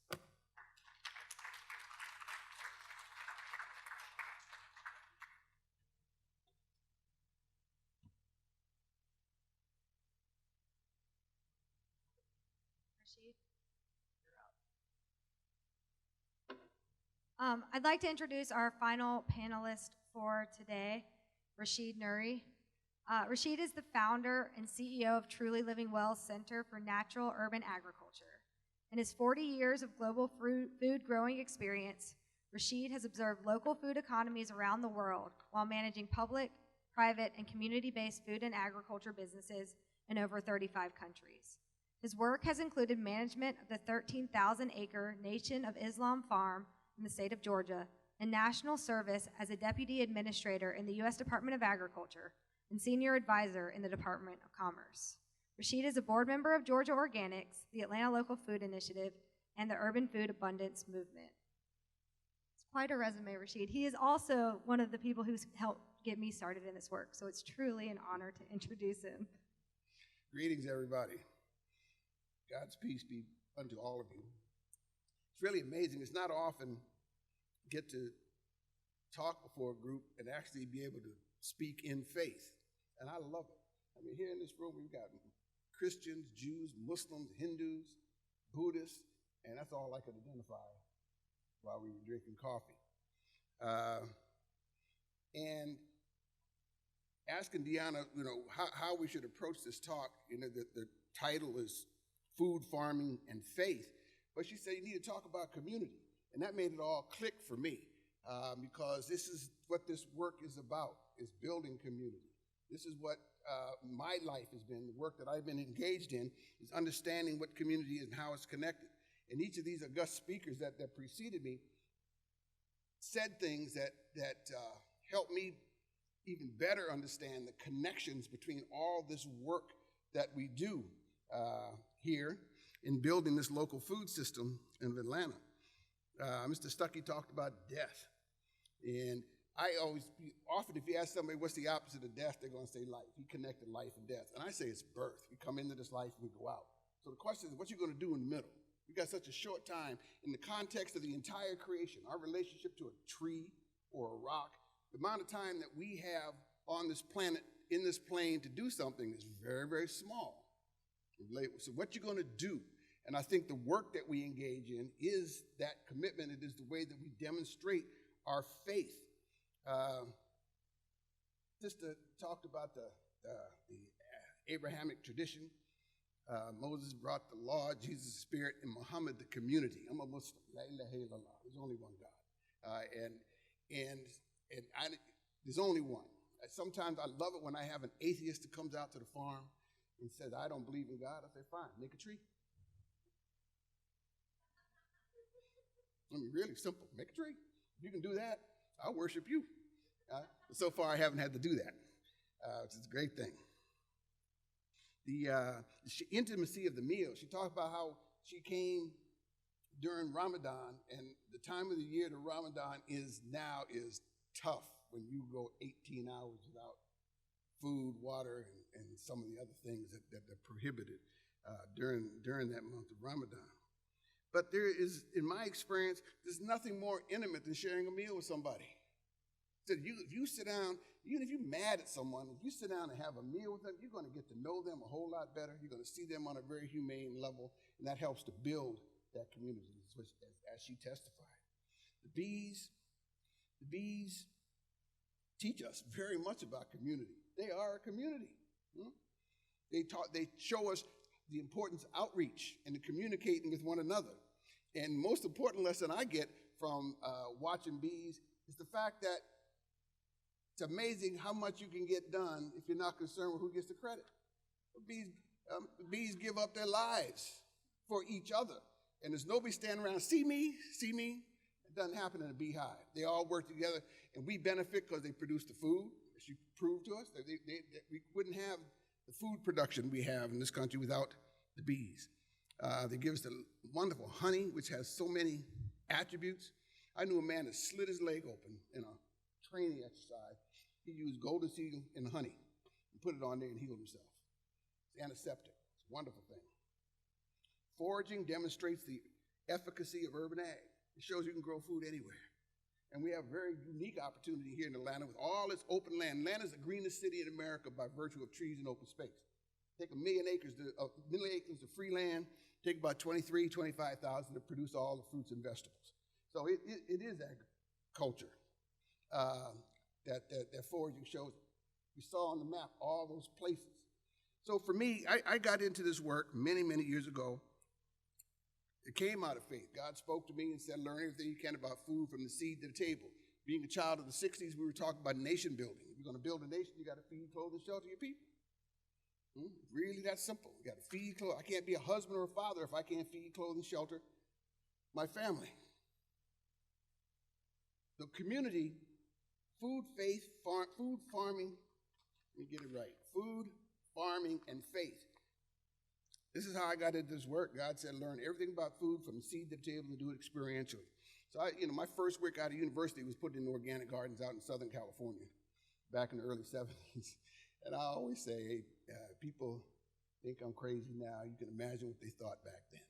I'd like to introduce our final panelist for today, Rashid Nuri. Rashid is the founder and CEO of Truly Living Well Center for Natural Urban Agriculture. In his 40 years of global food growing experience, Rashid has observed local food economies around the world while managing public, private, and community-based food and agriculture businesses in over 35 countries. His work has included management of the 13,000-acre Nation of Islam farm in the state of Georgia, and national service as a deputy administrator in the U.S. Department of Agriculture and senior advisor in the Department of Commerce. Rashid is a board member of Georgia Organics, the Atlanta Local Food Initiative, and the Urban Food Abundance Movement. It's quite a resume, Rashid. He is also one of the people who's helped get me started in this work. So it's truly an honor to introduce him. Greetings, everybody. God's peace be unto all of you. It's really amazing. It's not often get to talk before a group and actually be able to speak in faith. And I love it. I mean, here in this room, we've got Christians, Jews, Muslims, Hindus, Buddhists, and that's all I could identify while we were drinking coffee. And asking Deanna, how we should approach this talk, the title is Food, Farming, and Faith. But she said you need to talk about community. And that made it all click for me because this is what this work is about, is building community. This is what my life has been, the work that I've been engaged in, is understanding what community is and how it's connected. And each of these august speakers that preceded me said things that helped me even better understand the connections between all this work that we do here in building this local food system in Atlanta. Mr. Stucky talked about death. And often if you ask somebody what's the opposite of death, they're going to say life. He connected life and death. And I say it's birth. We come into this life and we go out. So the question is, what you going to do in the middle? We've got such a short time in the context of the entire creation, our relationship to a tree or a rock. The amount of time that we have on this planet, in this plane, to do something is very, very small. So what you're going to do, and I think the work that we engage in is that commitment. It is the way that we demonstrate our faith. Sister talked about the Abrahamic tradition. Moses brought the law, Jesus' spirit, and Muhammad the community. I'm a Muslim. La ilaha illallah. There's only one God. There's only one. Sometimes I love it when I have an atheist that comes out to the farm and says, I don't believe in God. I say, fine, make a tree. I mean, really simple. Make a tree. If you can do that, I'll worship you. So far, I haven't had to do that, which is a great thing. The intimacy of the meal. She talked about how she came during Ramadan, and the time of the year to Ramadan is tough when you go 18 hours without food, water, and some of the other things that are prohibited during that month of Ramadan. But there is, in my experience, there's nothing more intimate than sharing a meal with somebody. So if you sit down, even if you're mad at someone, if you sit down and have a meal with them, you're going to get to know them a whole lot better. You're going to see them on a very humane level, and that helps to build that community, as she testified. The bees teach us very much about community. They are a community. They show us the importance of outreach and communicating with one another. And most important lesson I get from watching bees is the fact that it's amazing how much you can get done if you're not concerned with who gets the credit. Bees give up their lives for each other. And there's nobody standing around, see me. It doesn't happen in a beehive. They all work together, and we benefit because they produce the food. She proved to us that we wouldn't have the food production we have in this country without the bees. They give us the wonderful honey, which has so many attributes. I knew a man that slit his leg open in a training exercise. He used golden seed and honey and put it on there and healed himself. It's antiseptic. It's a wonderful thing. Foraging demonstrates the efficacy of urban ag. It shows you can grow food anywhere. And we have a very unique opportunity here in Atlanta with all this open land. Atlanta's the greenest city in America by virtue of trees and open space. Take 1 million acres of free land, take about 25,000 to produce all the fruits and vegetables. So it is agriculture that foraging shows. We saw on the map all those places. So for me, I got into this work many, many years ago. It came out of faith. God spoke to me and said, learn everything you can about food from the seed to the table. Being a child of the 60s, we were talking about nation building. If you're going to build a nation, you got to feed, clothe, and shelter your people. Really that simple. You got to feed, clothe. I can't be a husband or a father if I can't feed, clothe, and shelter my family. The community, food, faith, food, farming, let me get it right. Food, farming, and faith. This is how I got into this work. God said, learn everything about food from the seed to the table and do it experientially. So my first work out of university was putting in organic gardens out in Southern California back in the early 70s. And I always say, hey, people think I'm crazy now. You can imagine what they thought back then.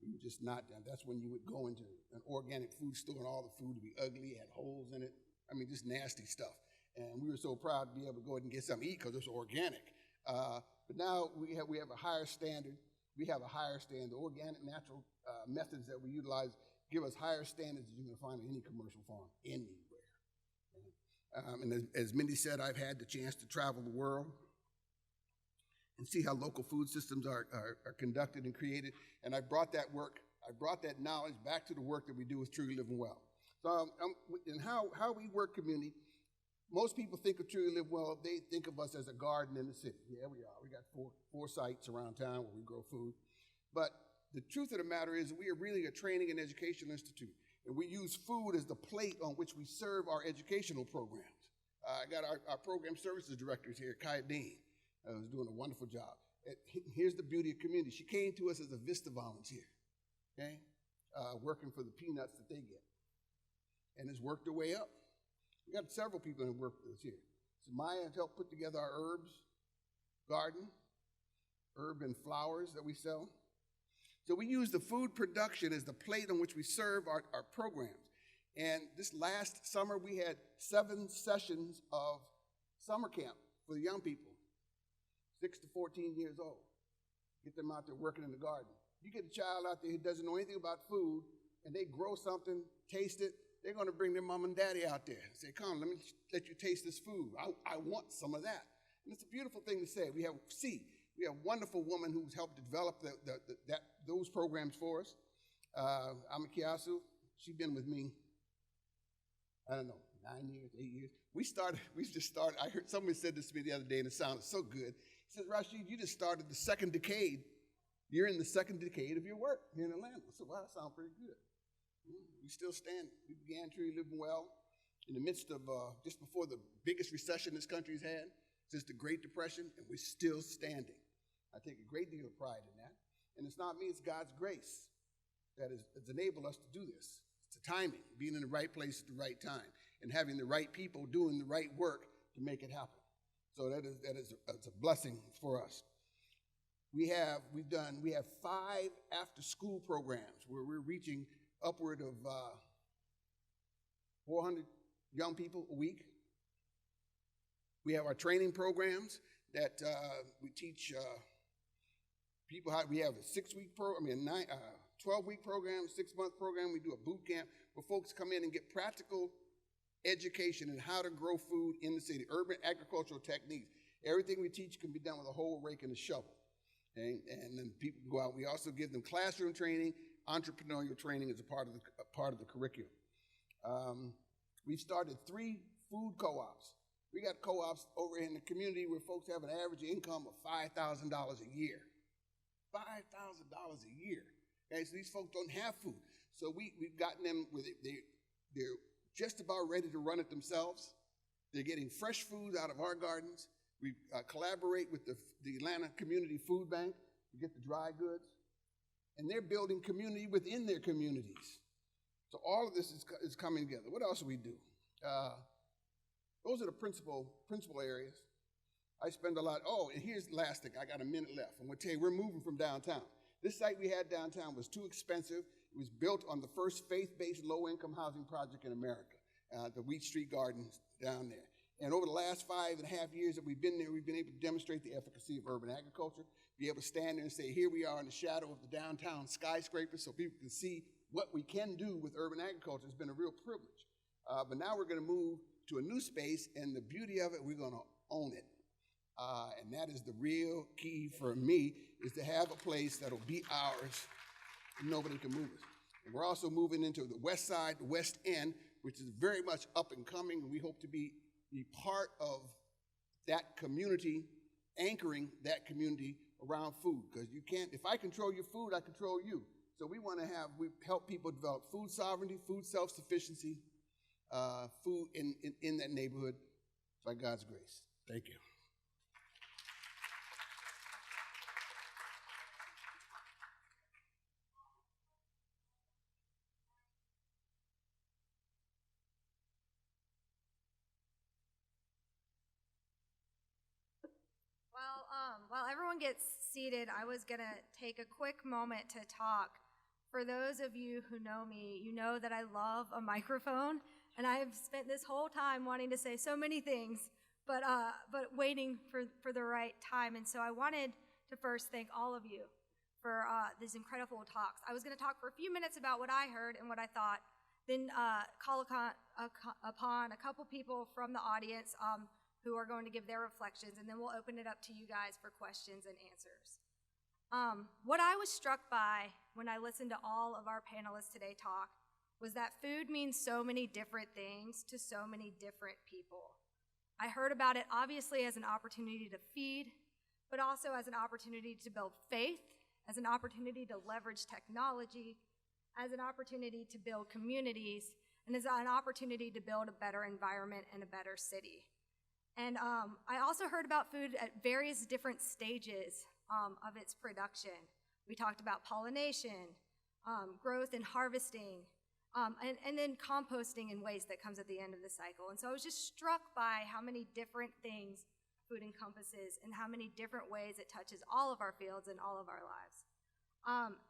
We were just not done. That's when you would go into an organic food store and all the food would be ugly, had holes in it. I mean, just nasty stuff. And we were so proud to be able to go ahead and get something to eat because it was organic. But now we have a higher standard. We have a higher standard. The organic, natural methods that we utilize give us higher standards than you can find in any commercial farm anywhere. And as Mindy said, I've had the chance to travel the world and see how local food systems are conducted and created. And I brought that knowledge back to the work that we do with Truly Living Well. So and how we work community, most people think of Truly Live Well, they think of us as a garden in the city. Yeah, we are. We got four sites around town where we grow food. But the truth of the matter is we are really a training and educational institute. And we use food as the plate on which we serve our educational programs. I got our program services directors here, Kaya Dean, who's doing a wonderful job. Here's the beauty of community. She came to us as a VISTA volunteer, okay, working for the peanuts that they get, and has worked her way up. We got several people that work with us here. So Maya has helped put together our herbs garden, herb and flowers that we sell. So we use the food production as the plate on which we serve our programs. And this last summer, we had 7 sessions of summer camp for the young people, 6 to 14 years old. Get them out there working in the garden. You get a child out there who doesn't know anything about food, and they grow something, taste it, they're going to bring their mom and daddy out there and say, come, let you taste this food. I want some of that. And it's a beautiful thing to say. We have a wonderful woman who's helped develop those programs for us. Amirah, she's been with me, I don't know, 9 years, 8 years. We just started, I heard somebody said this to me the other day and it sounded so good. He says, Rashid, you just started the second decade. You're in the second decade of your work here in Atlanta. I said, wow, that sounds pretty good. We still stand. We began Truly Living Well in the midst of, just before the biggest recession this country's had since the Great Depression, and we're still standing. I take a great deal of pride in that. And it's not me, it's God's grace that has enabled us to do this. It's the timing, being in the right place at the right time, and having the right people doing the right work to make it happen. So that's a blessing for us. We have 5 after-school programs where we're reaching upward of 400 young people a week. We have our training programs that we teach people how. We have a 12-week program, 6-month program. We do a boot camp where folks come in and get practical education in how to grow food in the city, urban agricultural techniques. Everything we teach can be done with a hoe, rake, and a shovel. Okay? And then people go out. We also give them classroom training, entrepreneurial training as a part of the curriculum. We've started 3 food co-ops. We got co-ops over in the community where folks have an average income of $5,000 a year. $5,000 a year. Okay, so these folks don't have food. So we've gotten them with it. They're just about ready to run it themselves. They're getting fresh food out of our gardens. We collaborate with the Atlanta Community Food Bank to get the dry goods. And they're building community within their communities. So all of this is coming together. What else do we do? Those are the principal areas. I spend a lot. Oh, and here's the last thing. I got a minute left. I'm going to tell you, we're moving from downtown. This site we had downtown was too expensive. It was built on the first faith-based low-income housing project in America, the Wheat Street Gardens down there. And over the last 5.5 years that we've been there, we've been able to demonstrate the efficacy of urban agriculture, be able to stand there and say, here we are in the shadow of the downtown skyscraper so people can see what we can do with urban agriculture. It's been a real privilege. But now we're going to move to a new space, and the beauty of it, we're going to own it. And that is the real key for me, is to have a place that'll be ours and nobody can move us. And we're also moving into the west side, the West End, which is very much up and coming, and we hope to be part of that community, anchoring that community around food. Because you can't, if I control your food, I control you. So we help people develop food sovereignty, food self-sufficiency, food in that neighborhood by God's grace. Thank you. While everyone gets seated, I was going to take a quick moment to talk. For those of you who know me, you know that I love a microphone, and I have spent this whole time wanting to say so many things, but waiting for the right time. And so I wanted to first thank all of you for these incredible talks. I was going to talk for a few minutes about what I heard and what I thought, then call upon a couple people from the audience who are going to give their reflections, and then we'll open it up to you guys for questions and answers. What I was struck by when I listened to all of our panelists today talk was that food means so many different things to so many different people. I heard about it obviously as an opportunity to feed, but also as an opportunity to build faith, as an opportunity to leverage technology, as an opportunity to build communities, and as an opportunity to build a better environment and a better city. And I also heard about food at various different stages of its production. We talked about pollination, growth and harvesting, and then composting and waste that comes at the end of the cycle. And so I was just struck by how many different things food encompasses and how many different ways it touches all of our fields and all of our lives.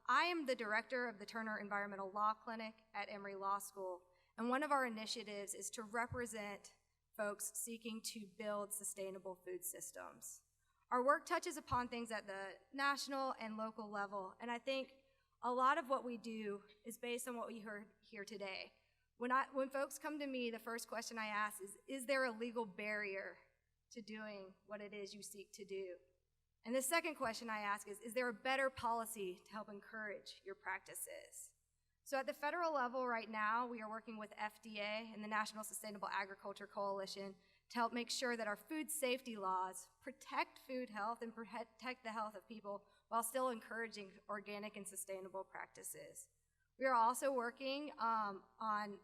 I am the director of the Turner Environmental Law Clinic at Emory Law School, and one of our initiatives is to represent folks seeking to build sustainable food systems. Our work touches upon things at the national and local level, and I think a lot of what we do is based on what we heard here today. When folks come to me, the first question I ask is there a legal barrier to doing what it is you seek to do? And the second question I ask is there a better policy to help encourage your practices? So at the federal level right now, we are working with FDA and the National Sustainable Agriculture Coalition to help make sure that our food safety laws protect food health and protect the health of people while still encouraging organic and sustainable practices. We are also working on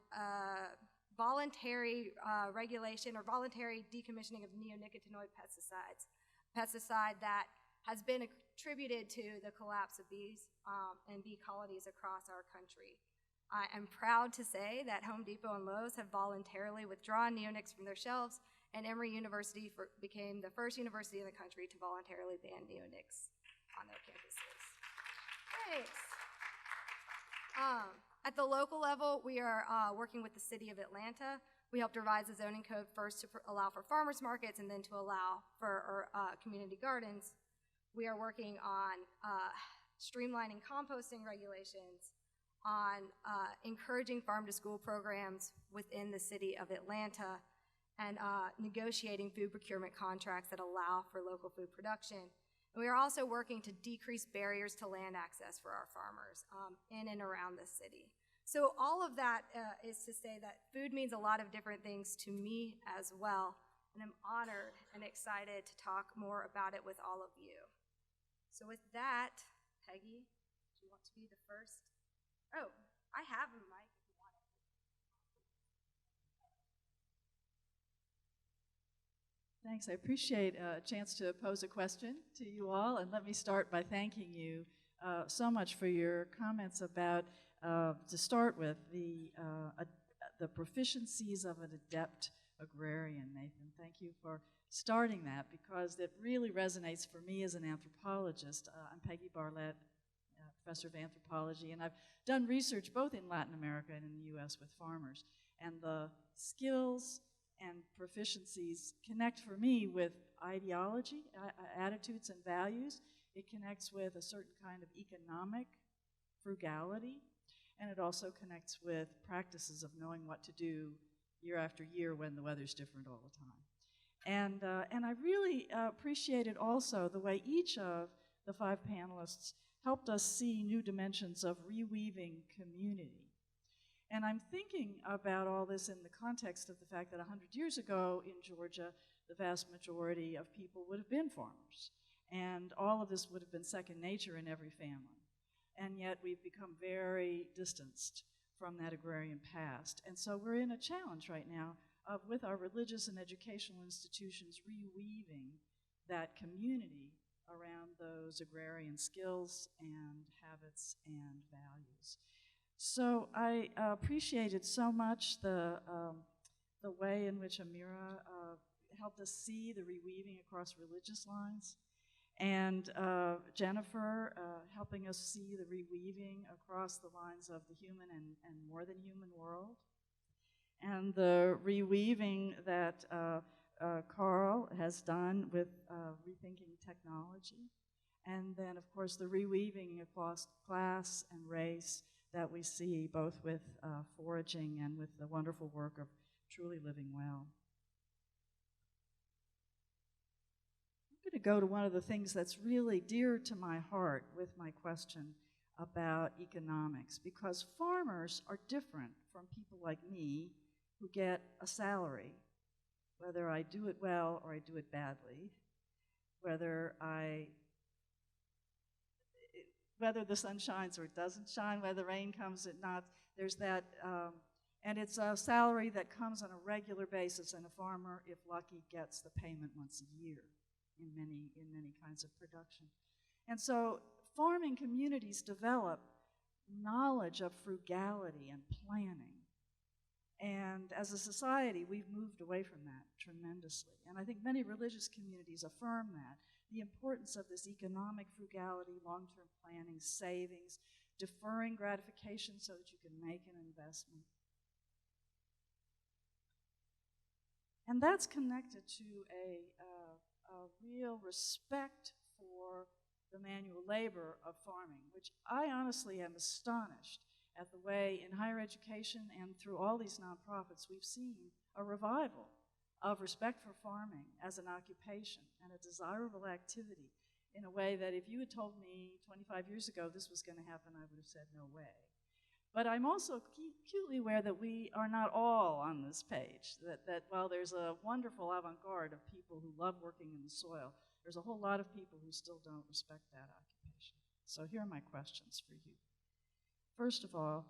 voluntary regulation or voluntary decommissioning of neonicotinoid pesticides, pesticide that has been attributed to the collapse of bees and bee colonies across our country. I am proud to say that Home Depot and Lowe's have voluntarily withdrawn neonics from their shelves, and Emory University became the first university in the country to voluntarily ban neonics on their campuses. Thanks. At the local level, we are working with the city of Atlanta. We helped revise the zoning code first to allow for farmers markets and then to allow for community gardens. We are working on streamlining composting regulations, on encouraging farm-to-school programs within the city of Atlanta, and negotiating food procurement contracts that allow for local food production. And we are also working to decrease barriers to land access for our farmers in and around the city. So all of that is to say that food means a lot of different things to me as well, and I'm honored and excited to talk more about it with all of you. So with that, Peggy, do you want to be the first? Oh, I have a mic if you want it. Thanks. I appreciate a chance to pose a question to you all, and let me start by thanking you so much for your comments about, to start with, the proficiencies of an adept agrarian, Nathan. Thank you for starting that, because it really resonates for me as an anthropologist. I'm Peggy Barlett, professor of anthropology, and I've done research both in Latin America and in the U.S. with farmers. And the skills and proficiencies connect for me with ideology, attitudes and values. It connects with a certain kind of economic frugality, and it also connects with practices of knowing what to do year after year when the weather's different all the time. And I really appreciated also the way each of the 5 panelists helped us see new dimensions of reweaving community. And I'm thinking about all this in the context of the fact that 100 years ago in Georgia, the vast majority of people would have been farmers. And all of this would have been second nature in every family. And yet we've become very distanced from that agrarian past. And so we're in a challenge right now of, with our religious and educational institutions, reweaving that community around those agrarian skills and habits and values. So I appreciated so much the way in which Amirah helped us see the reweaving across religious lines. And Jennifer helping us see the reweaving across the lines of the human and more than human world. And the reweaving that Carl has done with rethinking technology. And then, of course, the reweaving across class and race that we see both with foraging and with the wonderful work of Truly Living Well. I'm going to go to one of the things that's really dear to my heart with my question about economics, because farmers are different from people like me who get a salary, whether I do it well or I do it badly, whether the sun shines or it doesn't shine, whether rain comes or not. There's that, and it's a salary that comes on a regular basis, and a farmer, if lucky, gets the payment once a year in many kinds of production. And so farming communities develop knowledge of frugality and planning. And as a society, we've moved away from that tremendously. And I think many religious communities affirm that. The importance of this economic frugality, long-term planning, savings, deferring gratification so that you can make an investment. And that's connected to a real respect for the manual labor of farming, which I honestly am astonished at the way in higher education and through all these nonprofits we've seen a revival of respect for farming as an occupation and a desirable activity in a way that if you had told me 25 years ago this was going to happen, I would have said no way. But I'm also acutely aware that we are not all on this page, that while there's a wonderful avant-garde of people who love working in the soil, there's a whole lot of people who still don't respect that occupation. So here are my questions for you. First of all,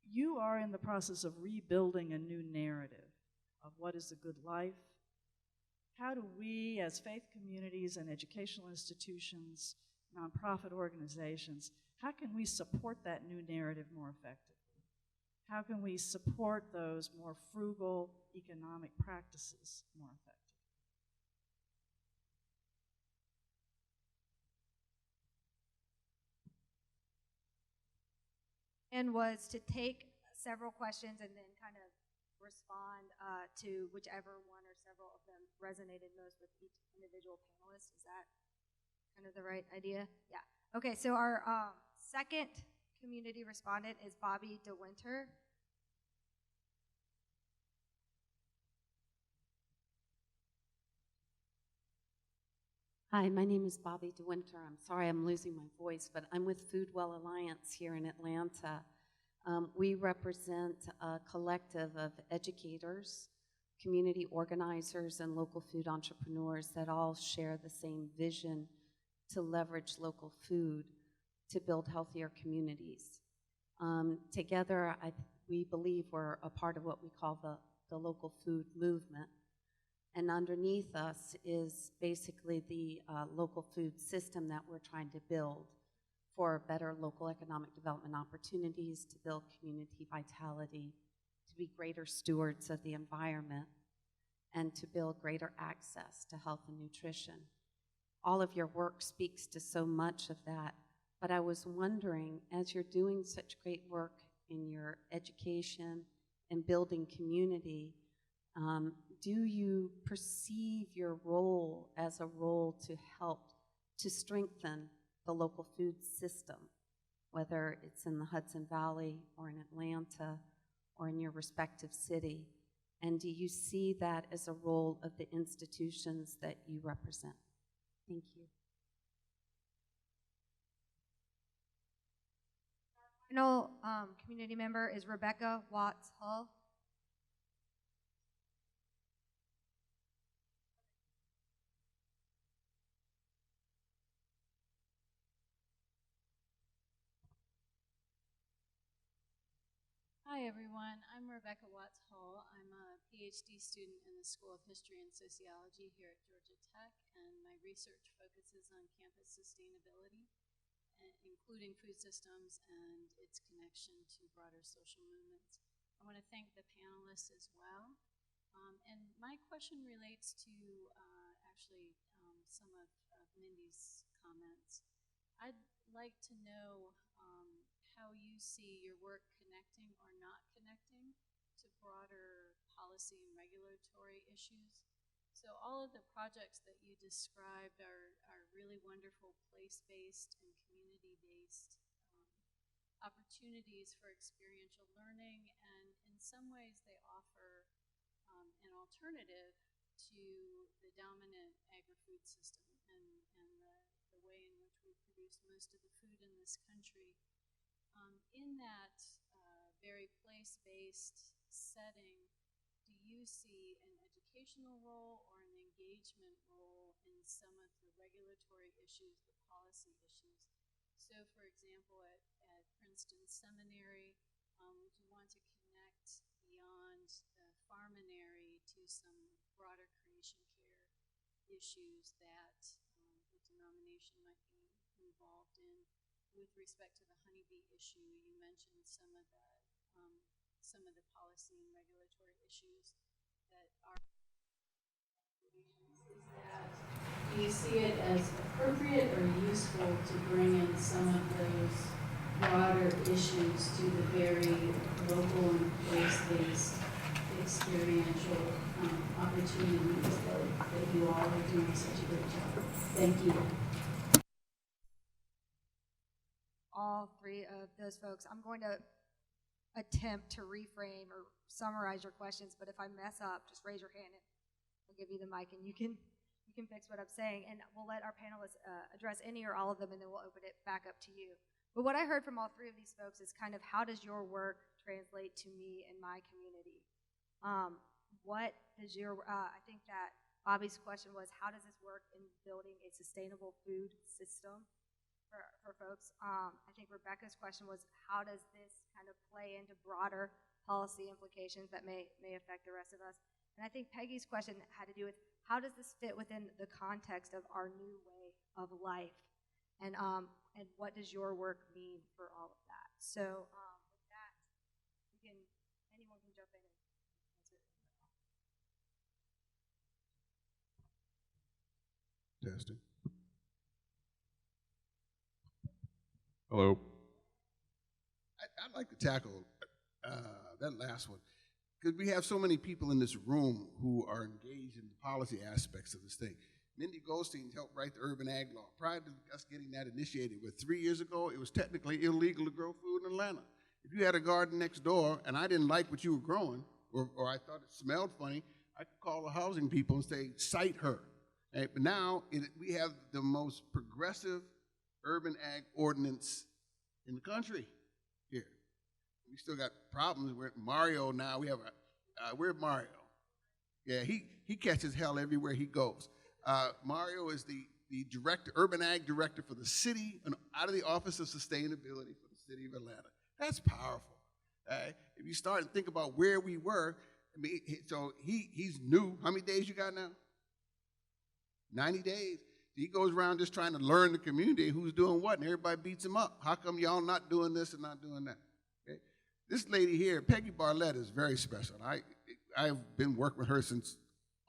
you are in the process of rebuilding a new narrative of what is a good life. How do we, as faith communities and educational institutions, nonprofit organizations, how can we support that new narrative more effectively? How can we support those more frugal economic practices more effectively? And was to take several questions and then kind of respond to whichever one or several of them resonated most with each individual panelist. Is that kind of the right idea? Yeah. Okay, so our second community respondent is Bobby DeWinter. Hi, my name is Bobby DeWinter. I'm sorry I'm losing my voice, but I'm with Food Well Alliance here in Atlanta. We represent a collective of educators, community organizers, and local food entrepreneurs that all share the same vision to leverage local food to build healthier communities. Together, we believe we're a part of what we call the local food movement. And underneath us is basically the local food system that we're trying to build for better local economic development opportunities, to build community vitality, to be greater stewards of the environment, and to build greater access to health and nutrition. All of your work speaks to so much of that, but I was wondering, as you're doing such great work in your education and building community, do you perceive your role as a role to help to strengthen the local food system, whether it's in the Hudson Valley or in Atlanta or in your respective city? And do you see that as a role of the institutions that you represent? Thank you. Final community member is Rebecca Watts Hull. Hi everyone, I'm Rebecca Watts Hull. I'm a PhD student in the School of History and Sociology here at Georgia Tech, and my research focuses on campus sustainability, including food systems and its connection to broader social movements. I want to thank the panelists as well. And my question relates to actually some of Mindy's comments. I'd like to know how you see your work connecting or not connecting to broader policy and regulatory issues. So all of the projects that you described are really wonderful place-based and community-based opportunities for experiential learning, and in some ways they offer an alternative to the dominant agri-food system and the way in which we produce most of the food in this country. In that very place-based setting, do you see an educational role or an engagement role in some of the regulatory issues, the policy issues? So, for example, at Princeton Seminary, would you want to connect beyond the Farminary to some broader creation care issues that the denomination might be involved in? With respect to the Honeybee issue, you mentioned some of the policy and regulatory issues that are. Do you see it as appropriate or useful to bring in some of those broader issues to the very local and place-based experiential opportunities that you all are doing such a great job? Thank you. All three of those folks. I'm going to attempt to reframe or summarize your questions, but if I mess up, just raise your hand and I'll give you the mic and you can fix what I'm saying, and we'll let our panelists address any or all of them, and then we'll open it back up to you. But what I heard from all three of these folks is kind of, how does your work translate to me and my community? What does your, I think that Bobby's question was, how does this work in building a sustainable food system for folks? I think Rebecca's question was, how does this kind of play into broader policy implications that may affect the rest of us? And I think Peggy's question had to do with, how does this fit within the context of our new way of life? And what does your work mean for all of that? So with that, anyone can jump in and answer. Testing. Hello. I'd like to tackle that last one, because we have so many people in this room who are engaged in the policy aspects of this thing. Mindy Goldstein helped write the Urban Ag Law. Prior to us getting that initiated, 3 years ago, it was technically illegal to grow food in Atlanta. If you had a garden next door and I didn't like what you were growing, or I thought it smelled funny, I could call the housing people and say, cite her. Right? But now we have the most progressive urban ag ordinance in the country here. We still got problems. We're at Mario now. We have we're Mario. Yeah, he catches hell everywhere he goes. Mario is the director, urban ag director for the city, and out of the Office of Sustainability for the city of Atlanta. That's powerful. If you start and think about where we were, I mean, so he's new. How many days you got now? 90 days. He goes around just trying to learn the community, who's doing what, and everybody beats him up. How come y'all not doing this and not doing that? Okay? This lady here, Peggy Barlett, is very special. I've been working with her since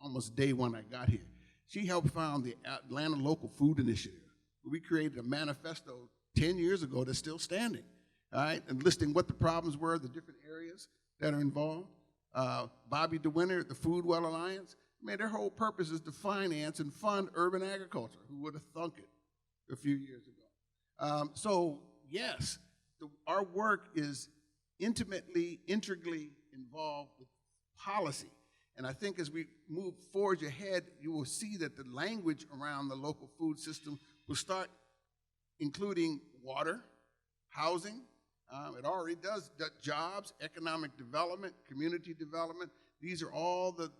almost day one I got here. She helped found the Atlanta Local Food Initiative. We created a manifesto 10 years ago that's still standing, all right, and listing what the problems were, the different areas that are involved. Bobby DeWinter, the Food Well Alliance, man, their whole purpose is to finance and fund urban agriculture. Who would have thunk it a few years ago? So, yes, our work is integrally involved with policy. And I think as we forge ahead, you will see that the language around the local food system will start including water, housing. It already does jobs, economic development, community development. These are all the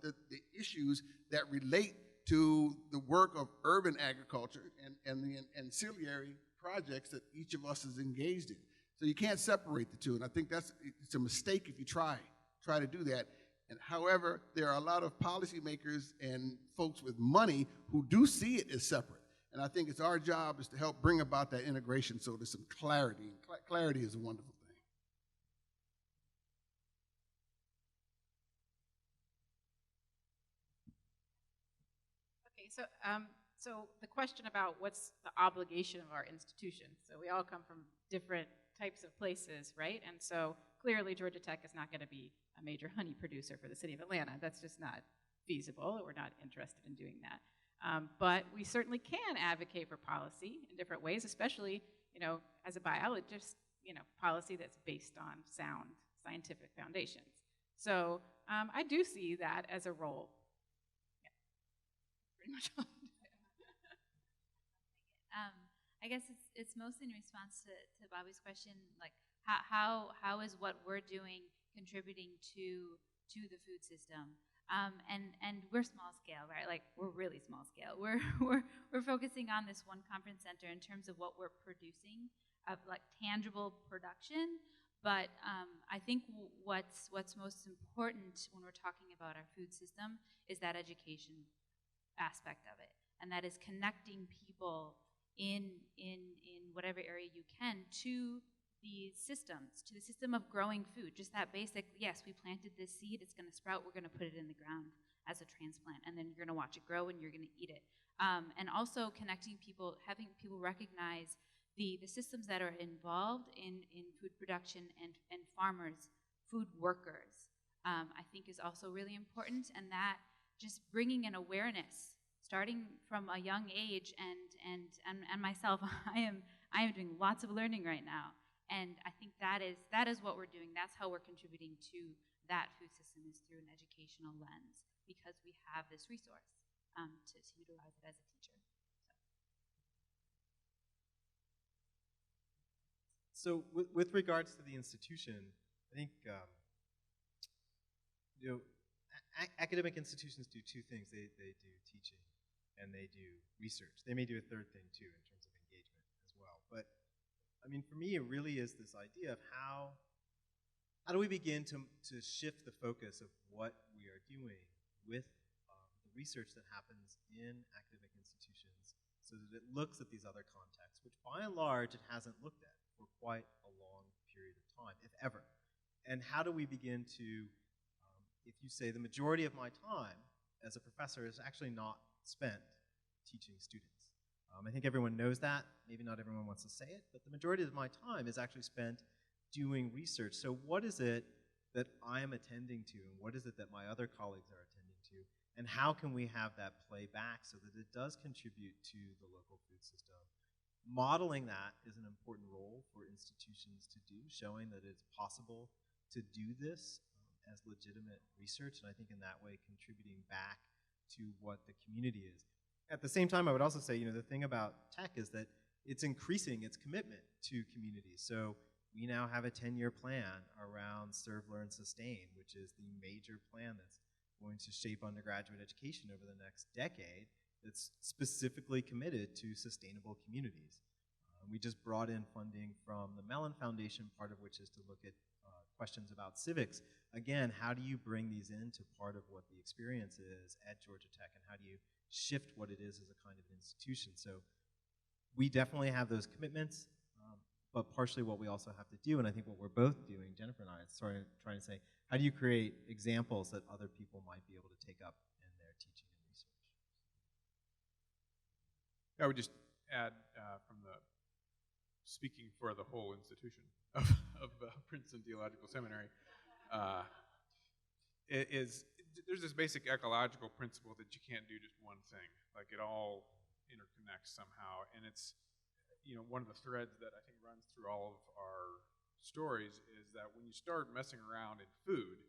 issues that relate to the work of urban agriculture and the ancillary projects that each of us is engaged in. So you can't separate the two, and I think it's a mistake if you try to do that. And however, there are a lot of policymakers and folks with money who do see it as separate. And I think it's our job is to help bring about that integration so there's some clarity. And clarity is a wonderful thing. Okay, so So the question about what's the obligation of our institution. So we all come from different types of places, right? And so clearly Georgia Tech is not going to be a major honey producer for the city of Atlanta. That's just not feasible. We're not interested in doing that. But we certainly can advocate for policy in different ways, especially, as a biologist, policy that's based on sound scientific foundations. So I do see that as a role. Yeah, pretty much all. I guess it's mostly in response to Bobby's question, like how is what we're doing contributing to the food system? And we're small scale, right? Like we're really small scale. We're focusing on this one conference center in terms of what we're producing of like tangible production. But I think what's most important when we're talking about our food system is that education aspect of it, and that is connecting people in whatever area you can to the systems, to the system of growing food. Just that basic, yes, we planted this seed, it's going to sprout, we're going to put it in the ground as a transplant, and then you're going to watch it grow and you're going to eat it. And also connecting people, having people recognize the systems that are involved in food production and farmers, food workers, I think is also really important, and that just bringing an awareness starting from a young age, and myself, I am doing lots of learning right now, and I think that is what we're doing. That's how we're contributing to that food system, is through an educational lens, because we have this resource to utilize it as a teacher. So with regards to the institution, I think academic institutions do two things. They do teaching and they do research. They may do a third thing too in terms of engagement as well. But I mean, for me, it really is this idea of how do we begin to shift the focus of what we are doing with the research that happens in academic institutions, so that it looks at these other contexts, which by and large it hasn't looked at for quite a long period of time, if ever. And how do we begin to, if you say the majority of my time as a professor is actually not spent teaching students. I think everyone knows that. Maybe not everyone wants to say it, but the majority of my time is actually spent doing research. So what is it that I am attending to, and what is it that my other colleagues are attending to, and how can we have that play back so that it does contribute to the local food system? Modeling that is an important role for institutions to do, showing that it's possible to do this as legitimate research, and I think in that way contributing back to what the community is. At the same time, I would also say, the thing about tech is that it's increasing its commitment to communities. So we now have a 10-year plan around Serve, Learn, Sustain, which is the major plan that's going to shape undergraduate education over the next decade, that's specifically committed to sustainable communities. We just brought in funding from the Mellon Foundation, part of which is to look at questions about civics. Again, how do you bring these into part of what the experience is at Georgia Tech, and how do you shift what it is as a kind of institution? So we definitely have those commitments, but partially what we also have to do, and I think what we're both doing, Jennifer and I, is trying to say, how do you create examples that other people might be able to take up in their teaching and research? I would just add from the speaking for the whole institution of Princeton Theological Seminary, there's this basic ecological principle that you can't do just one thing. Like it all interconnects somehow, and it's one of the threads that I think runs through all of our stories is that when you start messing around in food,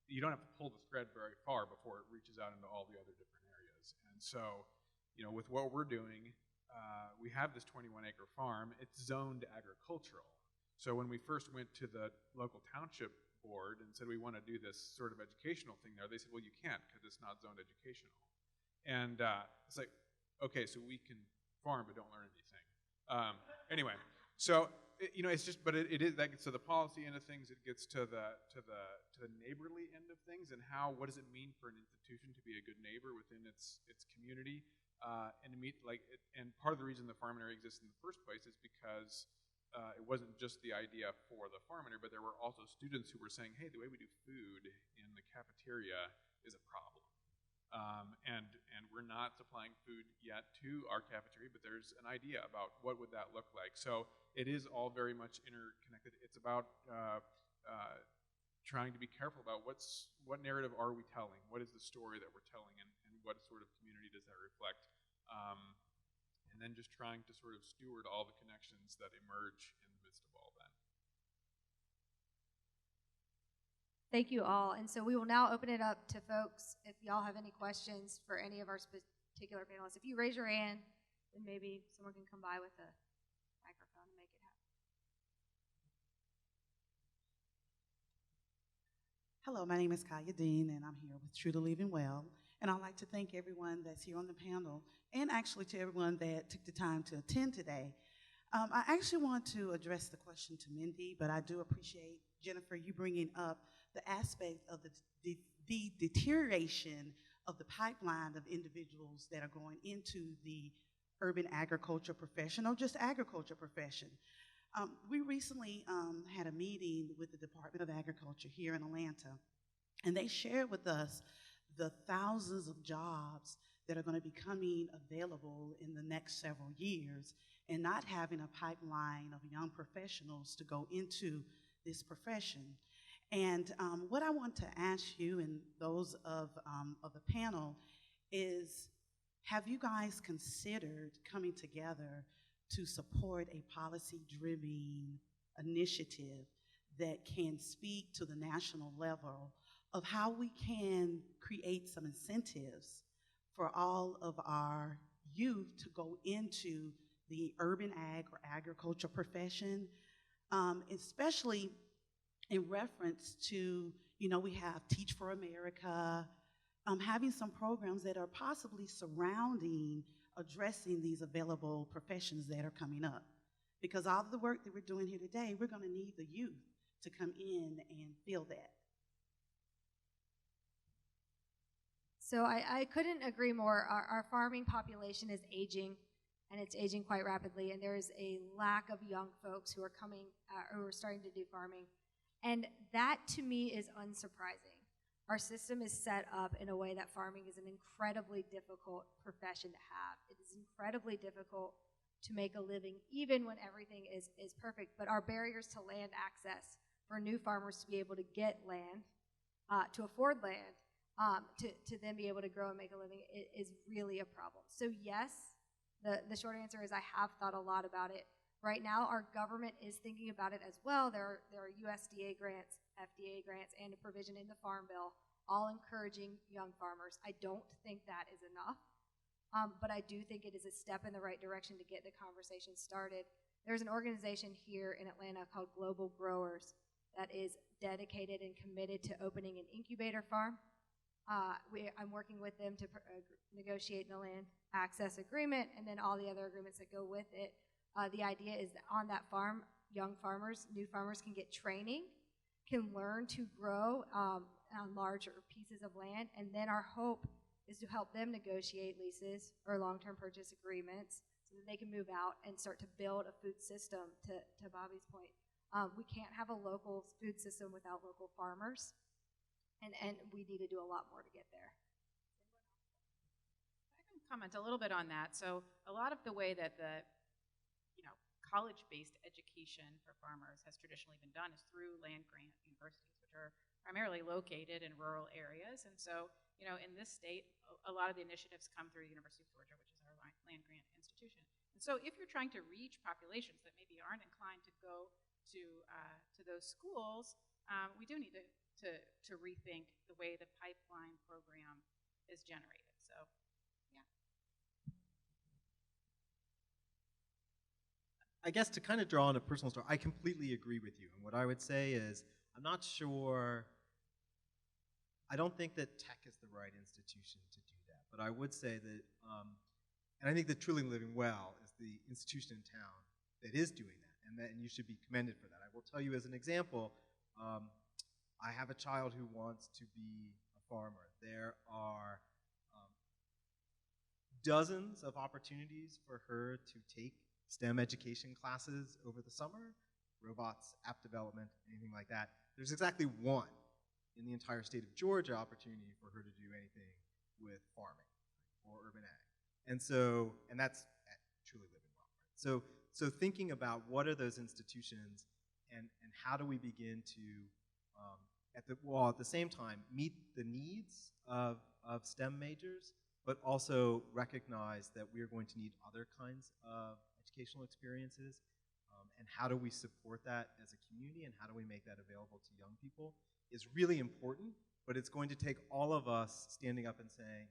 you don't have to pull the thread very far before it reaches out into all the other different areas. And so, with what we're doing, we have this 21-acre farm. It's zoned agricultural. So when we first went to the local township board and said we want to do this sort of educational thing there, they said, well, you can't because it's not zoned educational. And it's like, okay, so we can farm but don't learn anything. Anyway, so it's just, but it is like, so the policy end of things, it gets to the neighborly end of things, and what does it mean for an institution to be a good neighbor within its community, and to meet and part of the reason the Farminary exists in the first place is because it wasn't just the idea for the Farminary, but there were also students who were saying, hey, the way we do food in the cafeteria is a problem. And we're not supplying food yet to our cafeteria, but there's an idea about what would that look like. So it is all very much interconnected. It's about trying to be careful about what narrative are we telling, what is the story that we're telling, and what sort of community does that reflect, and then just trying to sort of steward all the connections that emerge in the midst of all that. Thank you all. And so we will now open it up to folks if y'all have any questions for any of our particular panelists. If you raise your hand, then maybe someone can come by with a microphone and make it happen. Hello, my name is Kaya Dean, and I'm here with True to Living Well. And I'd like to thank everyone that's here on the panel, and actually to everyone that took the time to attend today. I actually want to address the question to Mindy, but I do appreciate, Jennifer, you bringing up the aspect of the deterioration of the pipeline of individuals that are going into the urban agriculture profession or just agriculture profession. We recently had a meeting with the Department of Agriculture here in Atlanta, and they shared with us the thousands of jobs that are going to be coming available in the next several years, and not having a pipeline of young professionals to go into this profession. And what I want to ask you and those of the panel is, have you guys considered coming together to support a policy-driven initiative that can speak to the national level of how we can create some incentives for all of our youth to go into the urban ag or agriculture profession, especially in reference to, we have Teach for America, having some programs that are possibly surrounding addressing these available professions that are coming up. Because all of the work that we're doing here today, we're going to need the youth to come in and fill that. So I couldn't agree more. Our farming population is aging, and it's aging quite rapidly, and there is a lack of young folks who are coming, who are starting to do farming. And that, to me, is unsurprising. Our system is set up in a way that farming is an incredibly difficult profession to have. It is incredibly difficult to make a living, even when everything is perfect. But our barriers to land access for new farmers to be able to get land, to afford land, to then be able to grow and make a living is really a problem. So yes, the short answer is I have thought a lot about it. Right now, our government is thinking about it as well. There are USDA grants, FDA grants, and a provision in the Farm Bill, all encouraging young farmers. I don't think that is enough, but I do think it is a step in the right direction to get the conversation started. There's an organization here in Atlanta called Global Growers that is dedicated and committed to opening an incubator farm. I'm working with them to negotiate the land access agreement and then all the other agreements that go with it. The idea is that on that farm, young farmers, new farmers can get training, can learn to grow on larger pieces of land, and then our hope is to help them negotiate leases or long-term purchase agreements so that they can move out and start to build a food system, to Bobby's point. We can't have a local food system without local farmers, and we need to do a lot more to get there. I can comment a little bit on that. So a lot of the way that the college-based education for farmers has traditionally been done is through land-grant universities, which are primarily located in rural areas. And so, in this state, a lot of the initiatives come through the University of Georgia, which is our land-grant institution. And so if you're trying to reach populations that maybe aren't inclined to go to those schools, we do need to rethink the way the pipeline program is generated. So, yeah. I guess to kind of draw on a personal story, I completely agree with you. And what I would say is, I'm not sure, I don't think that tech is the right institution to do that. But I would say that, and I think that Truly Living Well is the institution in town that is doing that, and you should be commended for that. I will tell you as an example, I have a child who wants to be a farmer. There are dozens of opportunities for her to take STEM education classes over the summer, robots, app development, anything like that. There's exactly one in the entire state of Georgia opportunity for her to do anything with farming or urban ag. And that's at Truly Living Well. Right? So thinking about what are those institutions and how do we begin to, at the same time, meet the needs of STEM majors, but also recognize that we are going to need other kinds of educational experiences, and how do we support that as a community, and how do we make that available to young people is really important, but it's going to take all of us standing up and saying,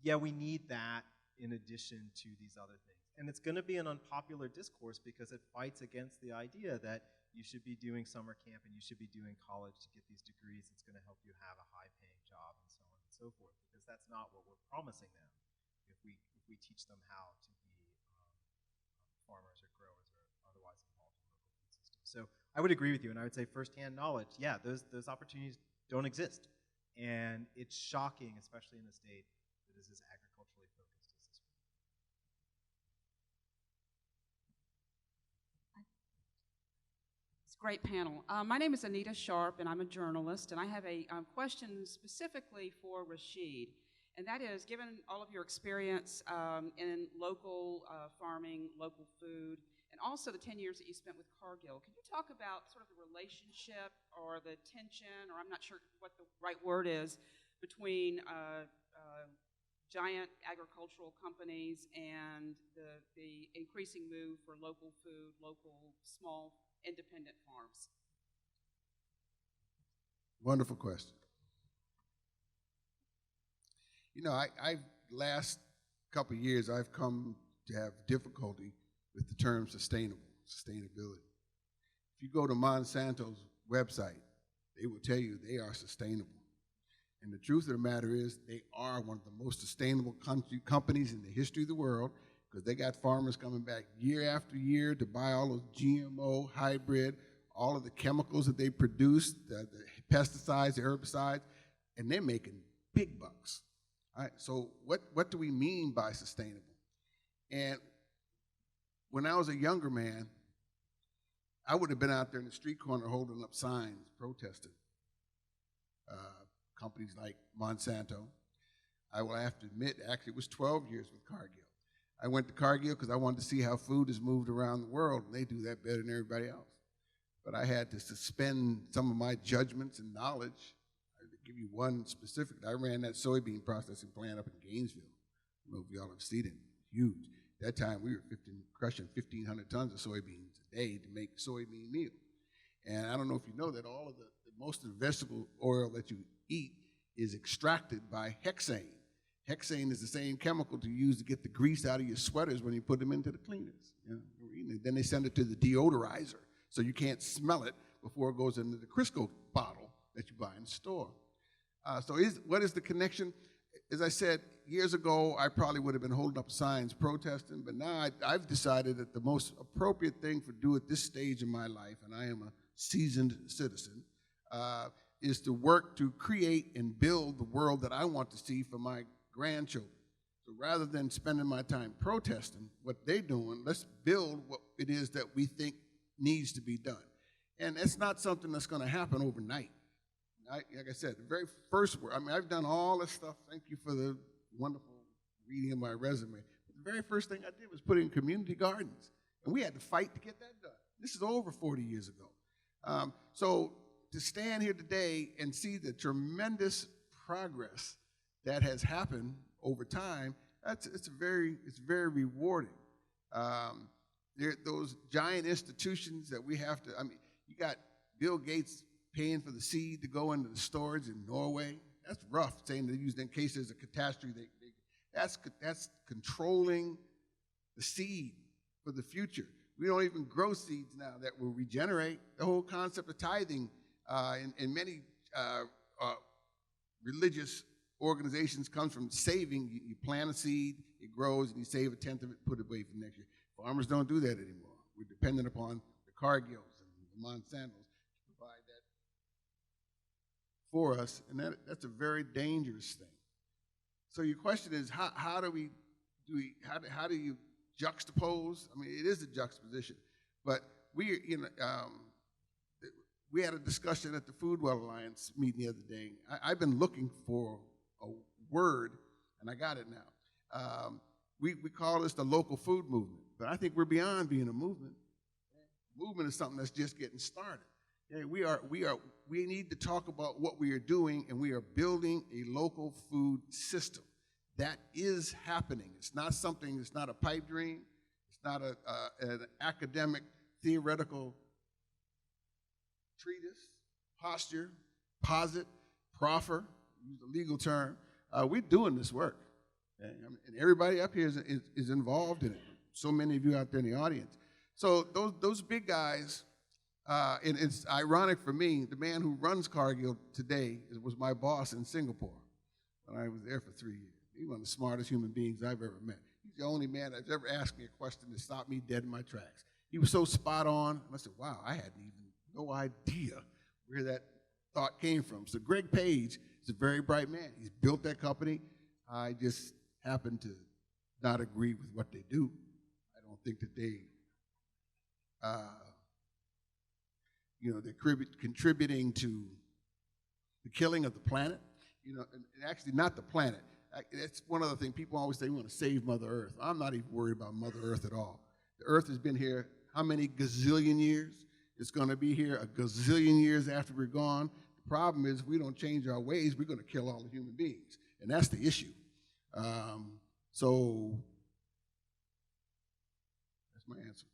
yeah, we need that in addition to these other things. And it's going to be an unpopular discourse because it fights against the idea that you should be doing summer camp and you should be doing college to get these degrees. It's going to help you have a high-paying job and so on and so forth, because that's not what we're promising them if we teach them how to be farmers or growers or otherwise involved in local food systems. So I would agree with you, and I would say firsthand knowledge, yeah, those opportunities don't exist. And it's shocking, especially in a state that is as agriculturally focused as this one. It's a great panel. My name is Anita Sharp, and I'm a journalist, and I have a question specifically for Rashid, and that is, given all of your experience in local farming, local food, and also the 10 years that you spent with Cargill, could you talk about sort of the relationship or the tension, or I'm not sure what the right word is, between giant agricultural companies and the increasing move for local food, local, small, independent farms? Wonderful question. You know, last couple of years, I've come to have difficulty with the term sustainability. If you go to Monsanto's website, they will tell you they are sustainable. And the truth of the matter is they are one of the most sustainable companies in the history of the world, because they got farmers coming back year after year to buy all those GMO, hybrid, all of the chemicals that they produce, the pesticides, the herbicides, and they're making big bucks. All right, so what do we mean by sustainable? And when I was a younger man, I would have been out there in the street corner holding up signs, protesting. Companies like Monsanto. I will have to admit, actually, it was 12 years with Cargill. I went to Cargill because I wanted to see how food is moved around the world, and they do that better than everybody else. But I had to suspend some of my judgments and knowledge. To give you one specific, I ran that soybean processing plant up in Gainesville. I don't know if y'all have seen it. Huge. At that time, we were crushing 1,500 tons of soybeans a day to make soybean meal. And I don't know if you know that all of most of the vegetable oil that you eat is extracted by hexane. Hexane is the same chemical to use to get the grease out of your sweaters when you put them into the cleaners. You know, then they send it to the deodorizer, so you can't smell it before it goes into the Crisco bottle that you buy in the store. What is the connection? As I said, years ago, I probably would have been holding up signs protesting, but now I've decided that the most appropriate thing to do at this stage in my life, and I am a seasoned citizen, is to work to create and build the world that I want to see for my grandchildren. So rather than spending my time protesting what they're doing, let's build what it is that we think needs to be done. And it's not something that's going to happen overnight. Like I said, the very first word, I've done all this stuff. Thank you for the wonderful reading of my resume. But the very first thing I did was put in community gardens. And we had to fight to get that done. This is over 40 years ago. So to stand here today and see the tremendous progress that has happened over time, it's very rewarding. Those giant institutions that we have to, you got Bill Gates paying for the seed to go into the storage in Norway. That's rough, saying they use it in case there's a catastrophe. That's controlling the seed for the future. We don't even grow seeds now that will regenerate. The whole concept of tithing in many religious organizations comes from saving. You plant a seed, it grows, and you save a tenth of it, put it away for next year. Farmers don't do that anymore. We're dependent upon the Cargills and the Monsantos to provide that for us, and that's a very dangerous thing. So your question is, how do you juxtapose? It is a juxtaposition, but we had a discussion at the Food Well Alliance meeting the other day. I've been looking for a word and I got it now. We call this the local food movement, but I think we're beyond being a movement. Movement is something that's just getting started. Okay, we need to talk about what we are doing, and we are building a local food system. That is happening. It's not something, it's not a pipe dream. It's not an academic, theoretical treatise, posture, posit, proffer, use a legal term. We're doing this work. Okay? And everybody up here is involved in it. So many of you out there in the audience. So those big guys, and it's ironic for me, the man who runs Cargill today was my boss in Singapore when I was there for 3 years. He's one of the smartest human beings I've ever met. He's the only man that's ever asked me a question that stopped me dead in my tracks. He was so spot on. I said, wow, I had no idea where that thought came from. So Greg Page is a very bright man. He's built that company. I just happen to not agree with what they do. I don't think that they're contributing to the killing of the planet. And actually not the planet. That's one other thing. People always say we want to save Mother Earth. I'm not even worried about Mother Earth at all. The Earth has been here how many gazillion years? It's going to be here a gazillion years after we're gone. The problem is we don't change our ways, we're going to kill all the human beings. And that's the issue. So that's my answer.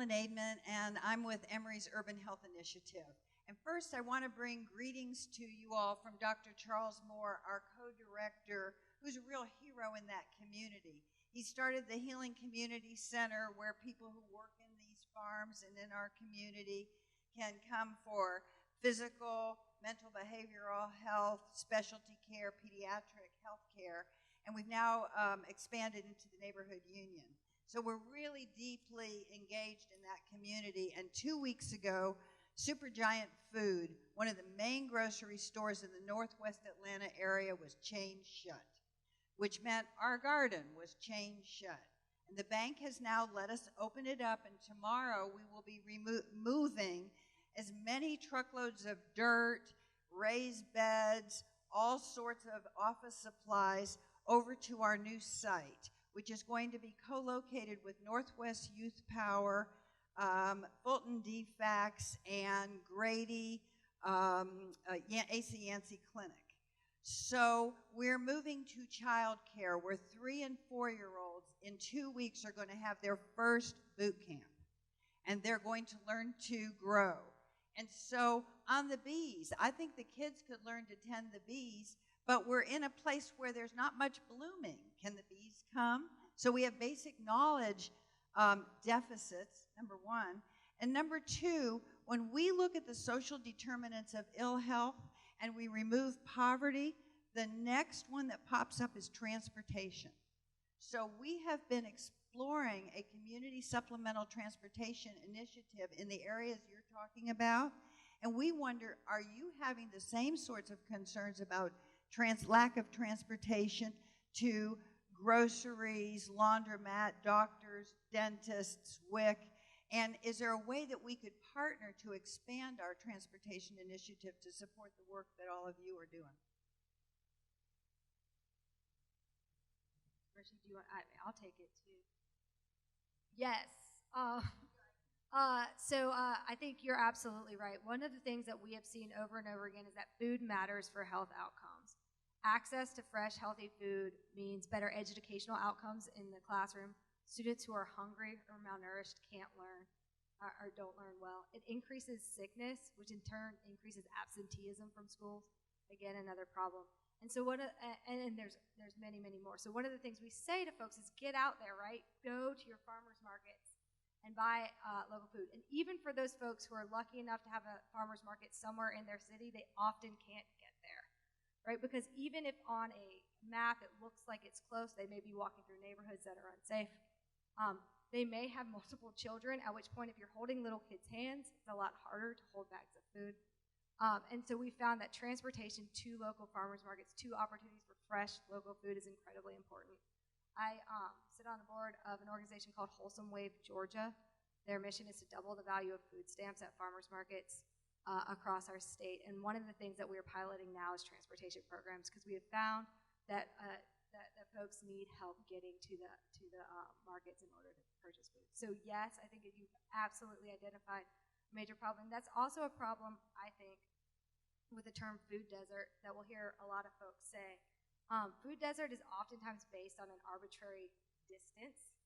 Aidman, and I'm with Emory's Urban Health Initiative. And first, I want to bring greetings to you all from Dr. Charles Moore, our co-director, who's a real hero in that community. He started the Healing Community Center, where people who work in these farms and in our community can come for physical, mental, behavioral health, specialty care, pediatric health care, and we've now expanded into the neighborhood union. So we're really deeply engaged in that community. And 2 weeks ago, Supergiant Food, one of the main grocery stores in the Northwest Atlanta area, was chained shut, which meant our garden was chained shut. And the bank has now let us open it up, and tomorrow we will be moving as many truckloads of dirt, raised beds, all sorts of office supplies over to our new site, which is going to be co-located with Northwest Youth Power, Fulton DFAX, and Grady AC Yancey Clinic. So we're moving to child care, where 3- and 4-year-olds in 2 weeks are going to have their first boot camp, and they're going to learn to grow. And so on the bees, I think the kids could learn to tend the bees, but we're in a place where there's not much blooming. Can the bees come? So we have basic knowledge deficits, number one. And number two, when we look at the social determinants of ill health and we remove poverty, the next one that pops up is transportation. So we have been exploring a community supplemental transportation initiative in the areas you're talking about, and we wonder, are you having the same sorts of concerns about lack of transportation to groceries, laundromat, doctors, dentists, WIC, and is there a way that we could partner to expand our transportation initiative to support the work that all of you are doing? Rashid, I'll take it too. Yes. I think you're absolutely right. One of the things that we have seen over and over again is that food matters for health outcomes. Access to fresh, healthy food means better educational outcomes in the classroom. Students who are hungry or malnourished can't learn or don't learn well. It increases sickness, which in turn increases absenteeism from schools. Again, another problem. And so and there's many, many more. So one of the things we say to folks is get out there, right? Go to your farmers markets and buy local food. And even for those folks who are lucky enough to have a farmers market somewhere in their city, they often can't get there, right? Because even if on a map it looks like it's close, they may be walking through neighborhoods that are unsafe. They may have multiple children, at which point if you're holding little kids' hands, it's a lot harder to hold bags of food. And so we found that transportation to local farmers markets, to opportunities for fresh local food is incredibly important. I sit on the board of an organization called Wholesome Wave Georgia. Their mission is to double the value of food stamps at farmers markets across our state. And one of the things that we're piloting now is transportation programs, because we have found that that folks need help getting to the markets in order to purchase food. So yes, I think that you've absolutely identified a major problem. That's also a problem, I think, with the term food desert that we'll hear a lot of folks say. Food desert is oftentimes based on an arbitrary distance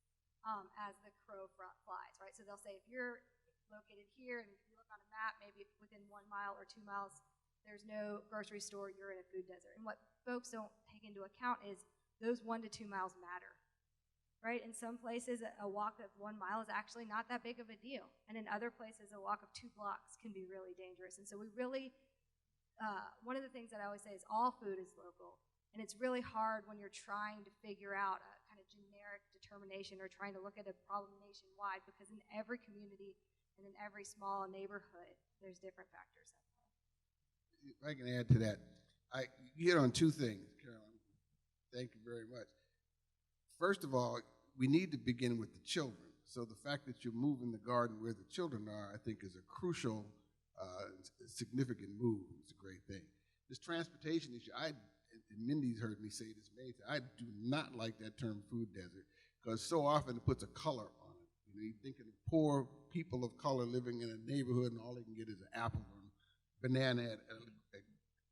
as the crow flies, right? So they'll say if you're located here and if you look on a map, maybe within 1 mile or 2 miles, there's no grocery store, you're in a food desert. And what folks don't take into account is those 1 to 2 miles matter, right? In some places, a walk of 1 mile is actually not that big of a deal. And in other places, a walk of 2 blocks can be really dangerous. And so we really, one of the things that I always say is all food is local. And it's really hard when you're trying to figure out a kind of generic determination or trying to look at a problem nationwide, because in every community and in every small neighborhood, there's different factors at play. If I can add to that, you hit on 2 things, Caroline. Thank you very much. First of all, we need to begin with the children. So the fact that you're moving the garden where the children are, I think, is a crucial, significant move. It's a great thing. This transportation issue, and Mindy's heard me say this many times, I do not like that term food desert, because so often it puts a color on it. You know, you're thinking of poor people of color living in a neighborhood and all they can get is an apple or a banana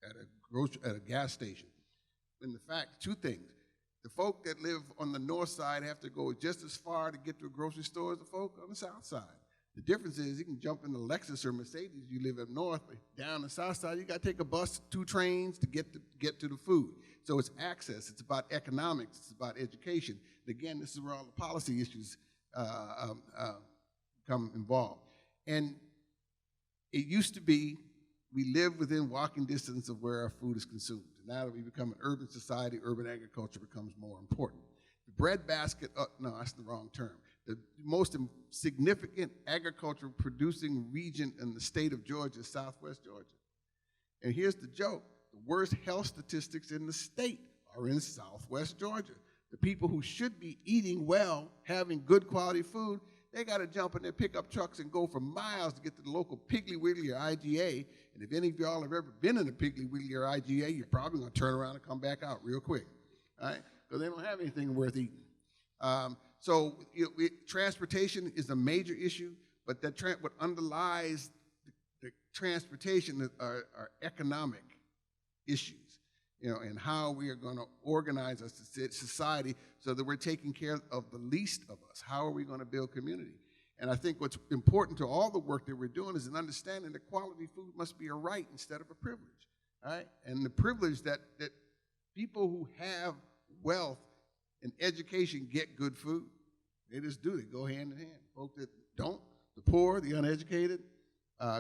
at a gas station. In the fact, 2 things. The folk that live on the north side have to go just as far to get to a grocery store as the folk on the south side. The difference is you can jump in the Lexus or Mercedes, you live up north, but down the south side, you got to take a bus, 2 trains to get to the food. So it's access, it's about economics, it's about education. And again, this is where all the policy issues come involved. And it used to be we live within walking distance of where our food is consumed. And now that we become an urban society, urban agriculture becomes more important. The breadbasket, no, that's the wrong term. The most significant agricultural producing region in the state of Georgia is Southwest Georgia. And here's the joke. The worst health statistics in the state are in Southwest Georgia. The people who should be eating well, having good quality food, they got to jump in their pickup trucks and go for miles to get to the local Piggly Wiggly or IGA. And if any of y'all have ever been in a Piggly Wiggly or IGA, you're probably going to turn around and come back out real quick, all right? Because they don't have anything worth eating. So transportation is a major issue, but what underlies the transportation are economic issues, and how we are going to organize a society so that we're taking care of the least of us. How are we going to build community? And I think what's important to all the work that we're doing is an understanding that quality food must be a right instead of a privilege, all right? And the privilege that people who have wealth and education get good food. They just do. They go hand in hand. Folks that don't, the poor, the uneducated,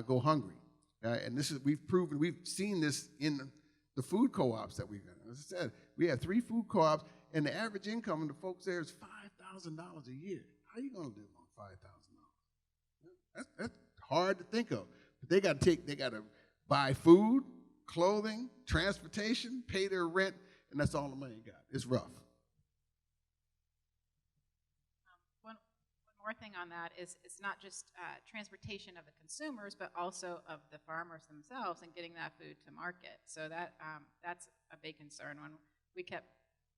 go hungry. And we've seen this in the food co-ops that we've done. As I said, we have 3 food co-ops, and the average income of the folks there is $5,000 a year. How are you going to live on $5,000? That's hard to think of. But they got to buy food, clothing, transportation, pay their rent, and that's all the money they got. It's rough. One more thing on that is it's not just transportation of the consumers, but also of the farmers themselves and getting that food to market. So that's a big concern. When we kept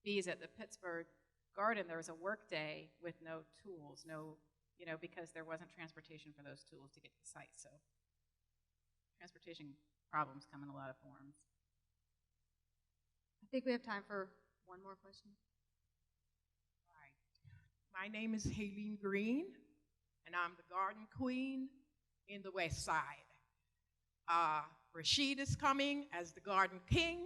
bees at the Pittsburgh garden, there was a work day with no tools, because there wasn't transportation for those tools to get to the site. So transportation problems come in a lot of forms. I think we have time for one more question. My name is Haleen Green, and I'm the garden queen in the West Side. Rashid is coming as the garden king,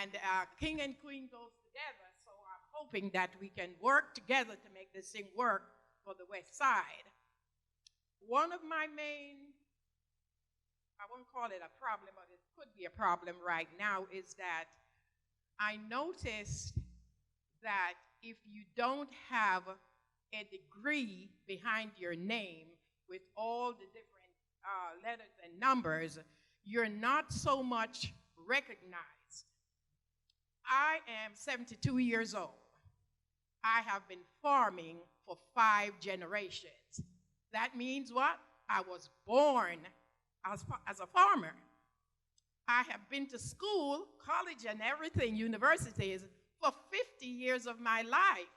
and king and queen goes together, so I'm hoping that we can work together to make this thing work for the West Side. One of my main, I won't call it a problem, but it could be a problem right now, is that I noticed that if you don't have a degree behind your name with all the different letters and numbers, you're not so much recognized. I am 72 years old. I have been farming for 5 generations. That means what? I was born as a farmer. I have been to school, college, and everything, universities, for 50 years of my life.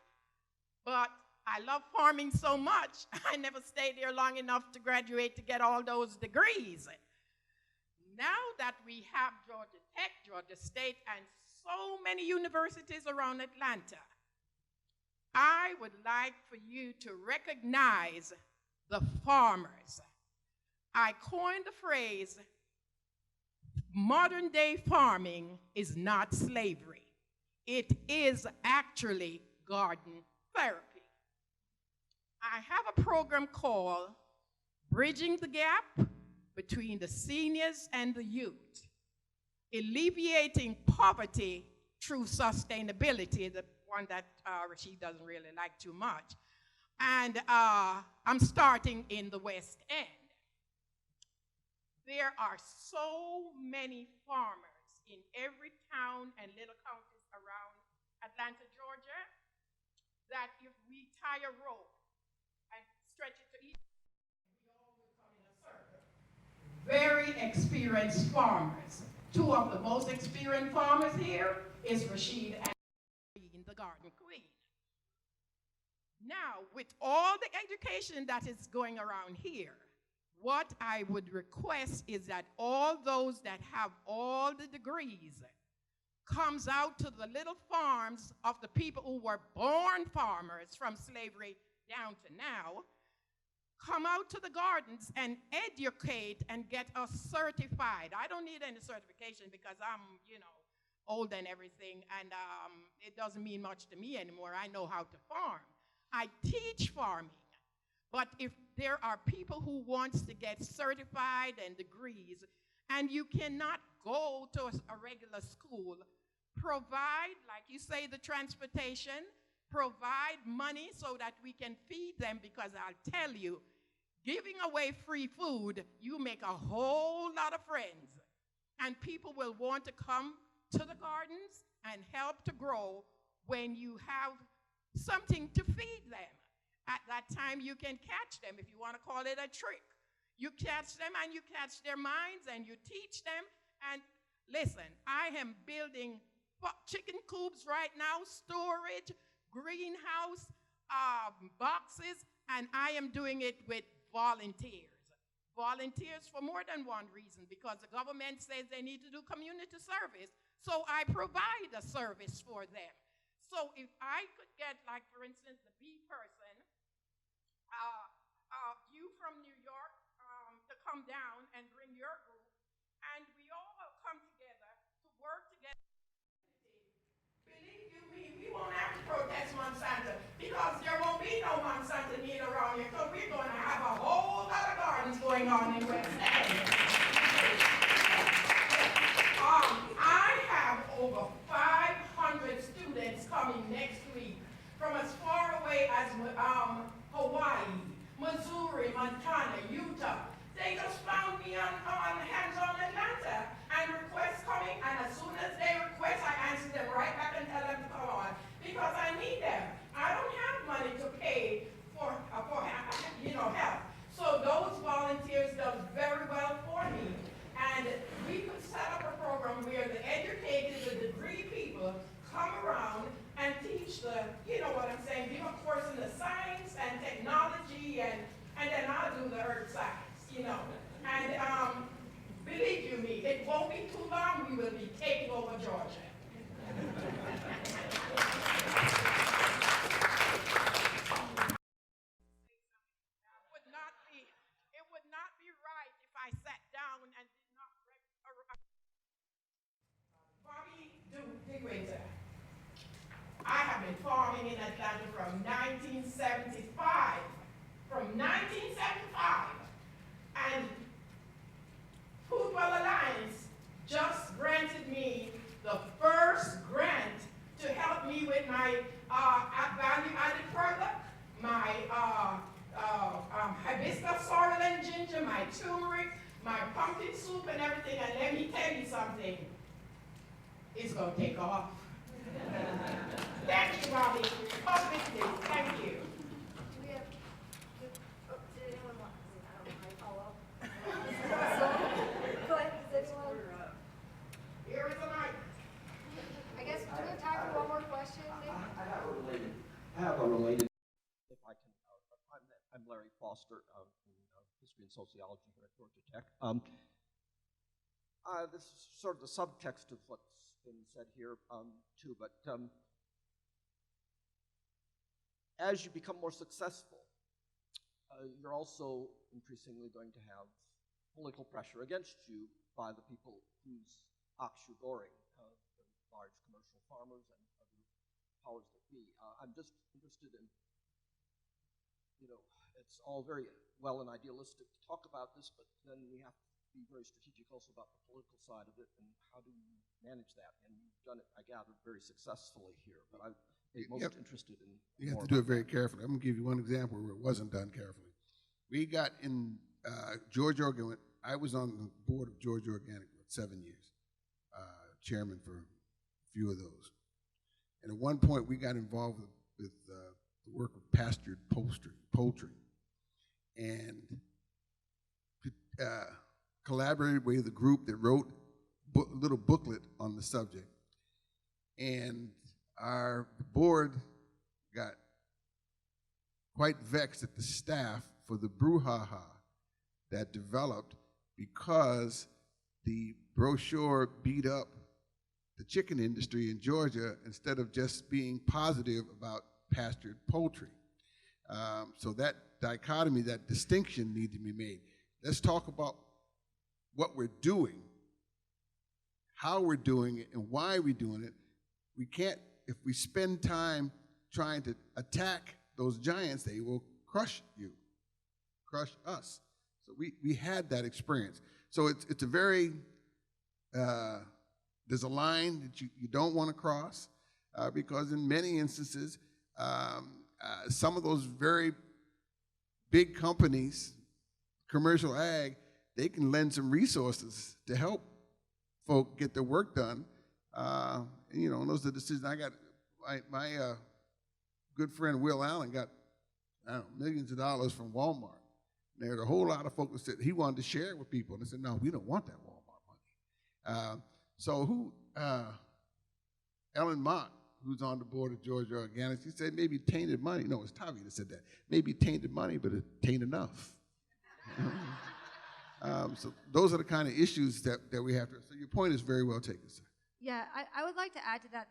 But I love farming so much, I never stayed there long enough to graduate to get all those degrees. Now that we have Georgia Tech, Georgia State, and so many universities around Atlanta, I would like for you to recognize the farmers. I coined the phrase, modern day farming is not slavery. It is actually garden therapy. I have a program called Bridging the Gap Between the Seniors and the Youth, Alleviating Poverty Through Sustainability, the one that Rashid doesn't really like too much. And I'm starting in the West End. There are so many farmers in every town and little counties around Atlanta, Georgia, that if we tie a rope and stretch it to each, we all will come in a circle. Very experienced farmers. 2 of the most experienced farmers here is Rashid and the Garden Queen. Now, with all the education that is going around here, what I would request is that all those that have all the degrees comes out to the little farms of the people who were born farmers from slavery down to now, come out to the gardens and educate and get us certified. I don't need any certification because I'm, old and everything, and it doesn't mean much to me anymore. I know how to farm. I teach farming. But if there are people who wants to get certified and degrees, and you cannot go to a regular school, provide, like you say, the transportation, provide money so that we can feed them, because I'll tell you, giving away free food, you make a whole lot of friends. And people will want to come to the gardens and help to grow when you have something to feed them. At that time, you can catch them, if you want to call it a trick. You catch them and you catch their minds and you teach them. And listen, I am building chicken coops right now, storage, greenhouse, boxes, and I am doing it with volunteers. Volunteers for more than one reason, because the government says they need to do community service, so I provide a service for them. So if I could get, like, for instance, the bee person, you from New York, to come down and bring your group, and we all will come together to work together. Believe you me, we won't have to protest Monsanto, because there won't be no Monsanto need around here, because we're going to have a whole lot of gardens going on in West End. I have over 500 students coming next week from as far away as Hawaii, Missouri, Montana, Utah. They just found me on Hands-On Atlanta and requests coming, and as soon as they request, I answer them right back and tell them to come on, because I need them. I don't have money to pay for help. So those volunteers done very well for me. And we could set up a program where the educated, the degree people come around and teach the, what I'm saying, give a course in the science and technology, and then I'll do the earth science, And believe you me, it won't be too long, we will be taking over Georgia. It would not be right if I sat down and did not Bobby DeWinter. I have been farming in Atlanta from 1975. From 1975. And Food Well Alliance just granted me the first grant to help me with my value-added product, my hibiscus sorrel and ginger, my turmeric, my pumpkin soup and everything, and let me tell you something, it's gonna take off. Thank you, Robbie. Publicly, thank you. Here is a mic. I guess, do we have time for one more question, Nick? I have a related, if I can, I'm Larry Foster in History and Sociology here at Georgia Tech. This is sort of the subtext of what's been said here too, but as you become more successful, you're also increasingly going to have political pressure against you by the people whose ox you're goring, the large commercial farmers and other powers that be. I'm just interested in, it's all very well and idealistic to talk about this, but then we have to be very strategic also about the political side of it, and how do you manage that? And you've done it, I gather, very successfully here, but I'm most interested in You have to do it very carefully. I'm going to give you one example where it wasn't done carefully. We got in Georgia Organic. I was on the board of Georgia Organic for 7 years, chairman for a few of those. And at one point, we got involved with the work of pastured poultry, and collaborated with a group that wrote a little booklet on the subject. And our board got quite vexed at the staff for the brouhaha that developed because the brochure beat up the chicken industry in Georgia instead of just being positive about pastured poultry. So that dichotomy, that distinction needs to be made. Let's talk about what we're doing, how we're doing it, and why we're doing it. We can't, if we spend time trying to attack those giants, they will crush you, crush us. So we had that experience. So it's a very, there's a line that you don't want to cross because in many instances, some of those very big companies, commercial ag, they can lend some resources to help folk get their work done. And those are the decisions. I got, my good friend Will Allen got, millions of dollars from Walmart. And there's a whole lot of folks that he wanted to share with people. And they said, no, we don't want that Walmart money. Ellen Mott, who's on the board of Georgia Organics, he said maybe tainted money. No, it's Tavi that said that. Maybe tainted money, but it ain't enough. So those are the kind of issues that we have to. So your point is very well taken, sir. Yeah, I would like to add to that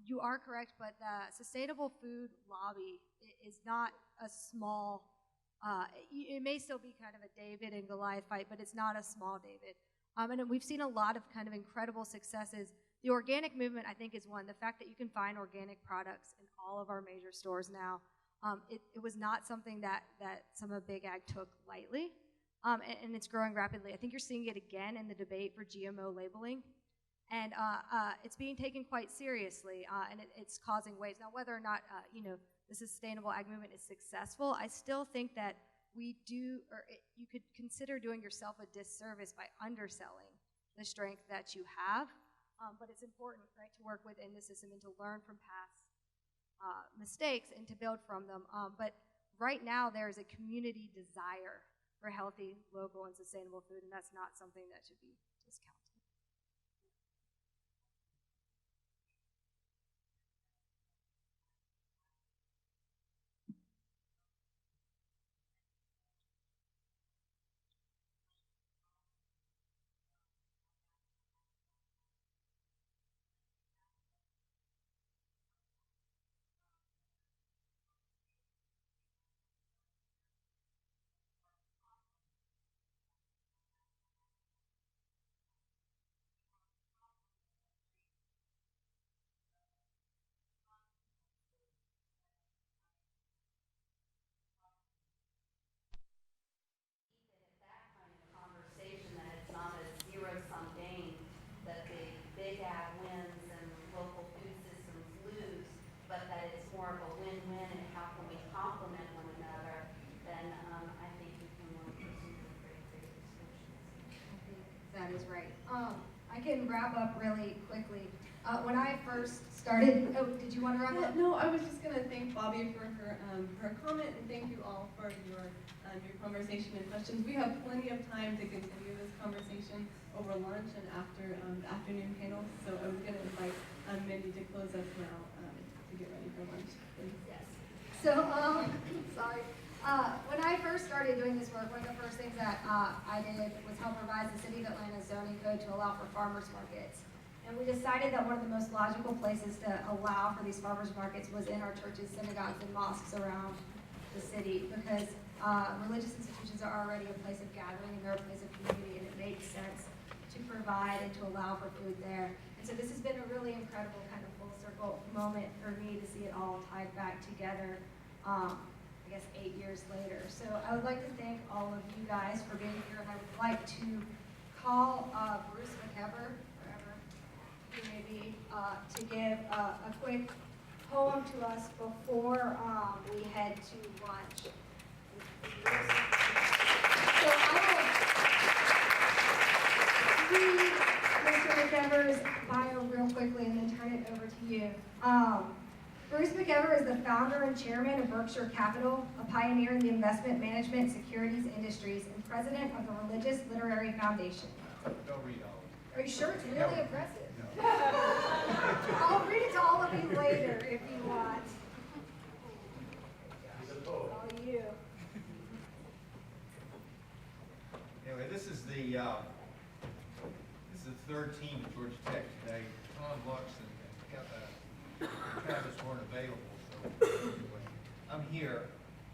you are correct, but the sustainable food lobby is not a small. It may still be kind of a David and Goliath fight, but it's not a small David. And we've seen a lot of kind of incredible successes. The organic movement, I think, is one. The fact that you can find organic products in all of our major stores now, it was not something that some of Big Ag took lightly, and it's growing rapidly. I think you're seeing it again in the debate for GMO labeling, and it's being taken quite seriously, and it's causing waves. Now, whether or not the sustainable ag movement is successful, I still think that you could consider doing yourself a disservice by underselling the strength that you have. But it's important, right, to work within the system and to learn from past mistakes and to build from them. But right now, there is a community desire for healthy, local, and sustainable food, and that's not something that should be discounted. always right. I can wrap up really quickly. When I first started, oh, did you want to wrap up? No, I was just going to thank Bobby for her comment, and thank you all for your conversation and questions. We have plenty of time to continue this conversation over lunch and after the afternoon panels, so I was going to invite Mindy to close us now to get ready for lunch. Please. Yes. So, sorry. When I first started doing this work, one of the first things that I did was help revise the City of Atlanta's zoning code to allow for farmers markets. And we decided that one of the most logical places to allow for these farmers markets was in our churches, synagogues, and mosques around the city, because religious institutions are already a place of gathering and they're a place of community, and it makes sense to provide and to allow for food there. And so this has been a really incredible kind of full circle moment for me to see it all tied back together, I guess 8 years later. So I would like to thank all of you guys for being here, and I would like to call Bruce McEver, maybe to give a quick poem to us before we head to lunch. So I will read Mr. McEver's bio real quickly and then turn it over to you. Bruce McEver is the founder and chairman of Berkshire Capital, a pioneer in the investment management securities industries, and president of the Religious Literary Foundation. Don't read all of it. Are you sure? It's really impressive. I'll read it to all of you later if you want. All you. Anyway, this is the third team at Georgia Tech today. Tom Lux and Travis weren't available, so anyway, I'm here,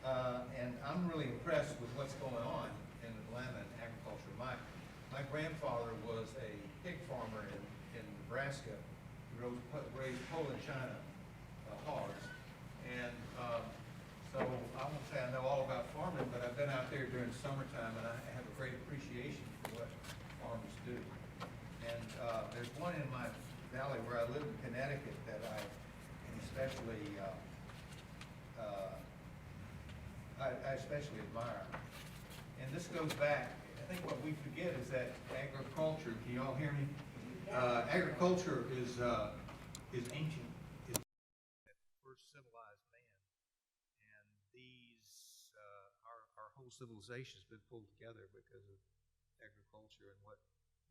and I'm really impressed with what's going on in Atlanta in agriculture. My grandfather was a pig farmer in Nebraska. He raised Poland China hogs, and so I won't say I know all about farming, but I've been out there during the summertime, and I have a great appreciation for what farmers do. And there's one in my valley where I live in Connecticut that I especially admire. And this goes back, I think what we forget is that agriculture, can you all hear me? Agriculture is ancient. It's the first civilized man. And these, our whole civilization has been pulled together because of agriculture and what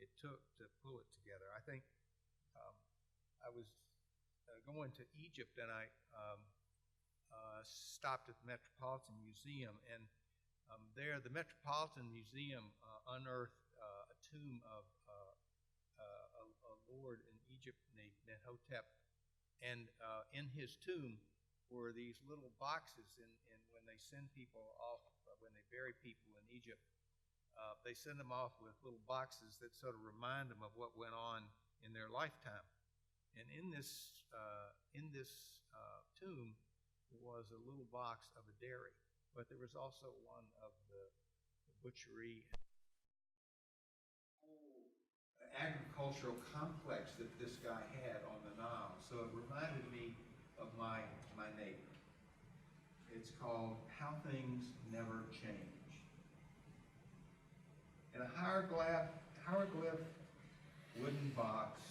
it took to pull it together. I think I was going to Egypt, and I stopped at the Metropolitan Museum, and there the Metropolitan Museum unearthed a tomb of a lord in Egypt named Nethotep, and in his tomb were these little boxes, and when they send people off, when they bury people in Egypt, they send them off with little boxes that sort of remind them of what went on in their lifetime. And in this tomb was a little box of a dairy, but there was also one of the butchery and whole agricultural complex that this guy had on the Nile. So it reminded me of my neighbor. It's called How Things Never Change. In a hieroglyph wooden box,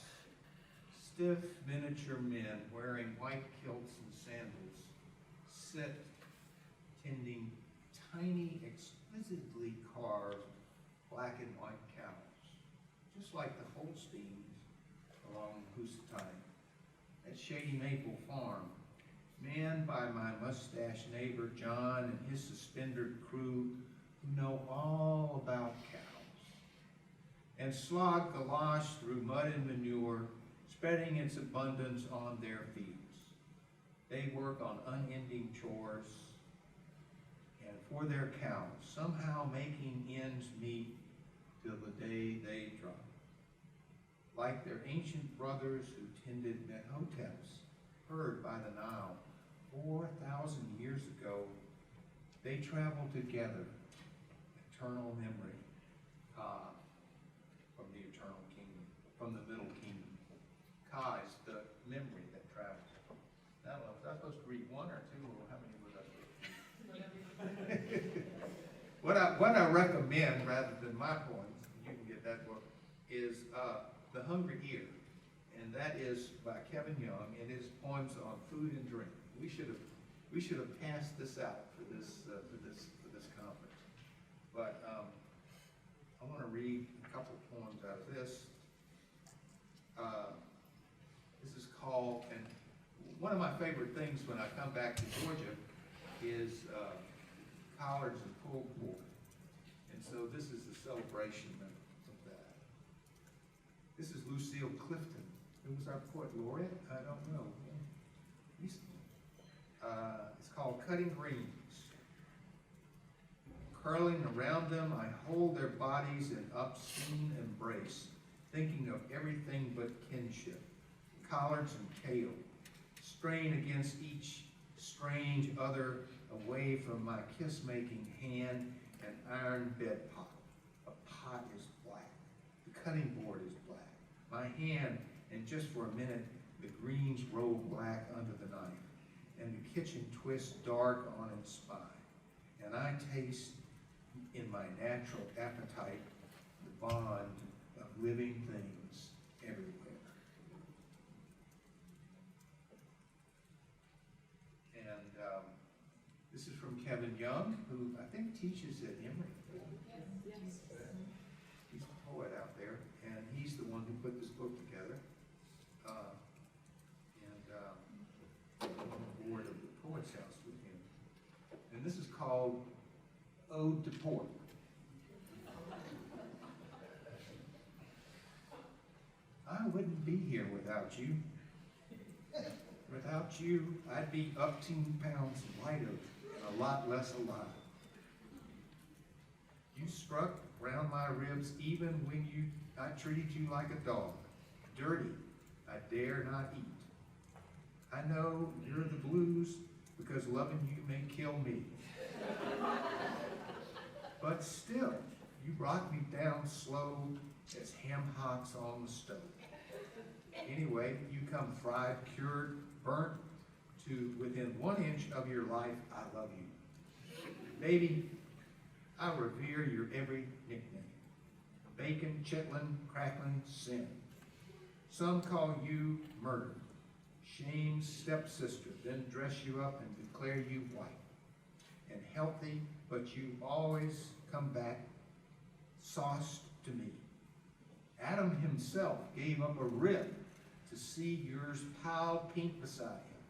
stiff miniature men wearing white kilts and sandals sit tending tiny, exquisitely carved black and white cows, just like the Holsteins along Housatonic at Shady Maple Farm, manned by my mustached neighbor John and his suspendered crew who know all about cows, and slog the losh through mud and manure, spreading its abundance on their fields. They work on unending chores, and for their cows, somehow making ends meet till the day they drop. Like their ancient brothers who tended Nethotep's herd by the Nile 4,000 years ago, they travel together, eternal memory, Ka, from the eternal kingdom, from the middle kingdom. Ka is the memory that travels. I don't know, was I supposed to read one or two, or how many was I supposed to read? What I recommend, rather than my poems, you can get that book, is The Hungry Ear, and that is by Kevin Young, and his poems on food and drink. We should have passed this out for this conference. But I want to read a couple poems out of this. This is called, and one of my favorite things when I come back to Georgia is collards and pulled pork. And so this is the celebration of that. This is Lucille Clifton, who was our poet laureate. I don't know. It's called Cutting Greens. Curling around them, I hold their bodies in obscene embrace, thinking of everything but kinship. Collards and kale, strain against each strange other, away from my kiss-making hand, an iron bed pot. A pot is black. The cutting board is black. My hand, and just for a minute, the greens roll black under the knife, and the kitchen twists dark on its spine. And I taste in my natural appetite the bond of living things everywhere. And this is from Kevin Young, who I think teaches at Emory. Yes. He's a poet out there, and he's the one who put this book together. I'm on the board of the Poets House with him. And this is called Ode to Pork. I wouldn't be here without you. Without you, I'd be 18 pounds lighter and a lot less alive. You struck round my ribs even when I treated you like a dog. Dirty, I dare not eat. I know you're the blues because loving you may kill me. But still, you brought me down slow as ham hocks on the stove. Anyway, you come fried, cured, burnt to within 1 inch of your life. I love you. Baby, I revere your every nickname. Bacon, chitlin, cracklin, sin. Some call you murder. Shame's stepsister, then dress you up and declare you white and healthy, but you always come back sauced to me. Adam himself gave up a rib to see yours piled pink beside him.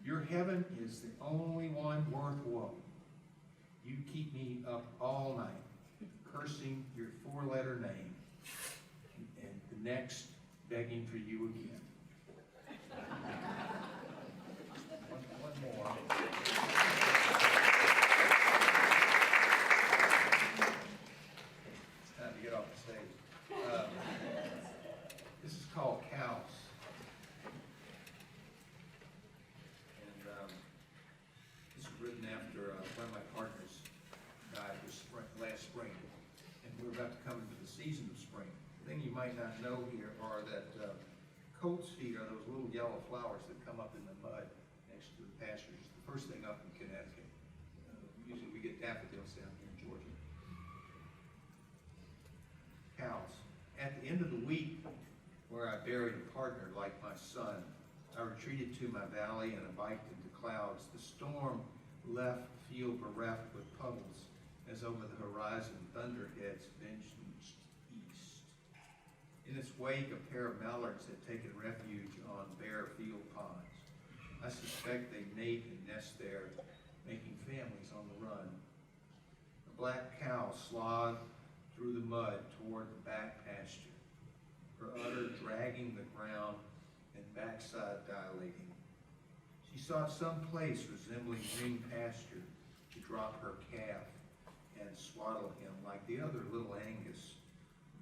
Your heaven is the only one worth woe. You keep me up all night, cursing your 4-letter name, and the next begging for you again. One more. It's time to get off the stage. This is called Cows. And this is written after one of my partners died last spring. And we're about to come into the season of spring. The thing you might not know here are that colt's feet are those little yellow flowers that come up in the mud next to the pastures. It's the first thing up in Connecticut. Usually we get daffodils down here in Georgia. Cows. At the end of the week, where I buried a partner like my son, I retreated to my valley and I biked into clouds. The storm left field bereft with puddles as over the horizon thunderheads vengeance east. In its wake, a pair of mallards had taken refuge on bare field ponds. I suspect they mate and nest there, making families on the run. A black cow slog through the mud toward the back pasture, her udder dragging the ground and backside dilating. She sought some place resembling green pasture to drop her calf and swaddle him like the other little Angus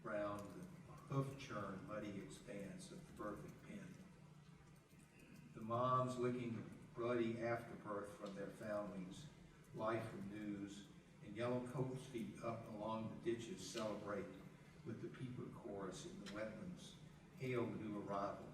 round the hoof-churned, muddy expanse of the birthing pen. The moms licking the bloody afterbirth from their foundlings, life renews, and yellow coat's feet up along the ditches celebrate with the peeper chorus in the wetlands, hail the new arrival.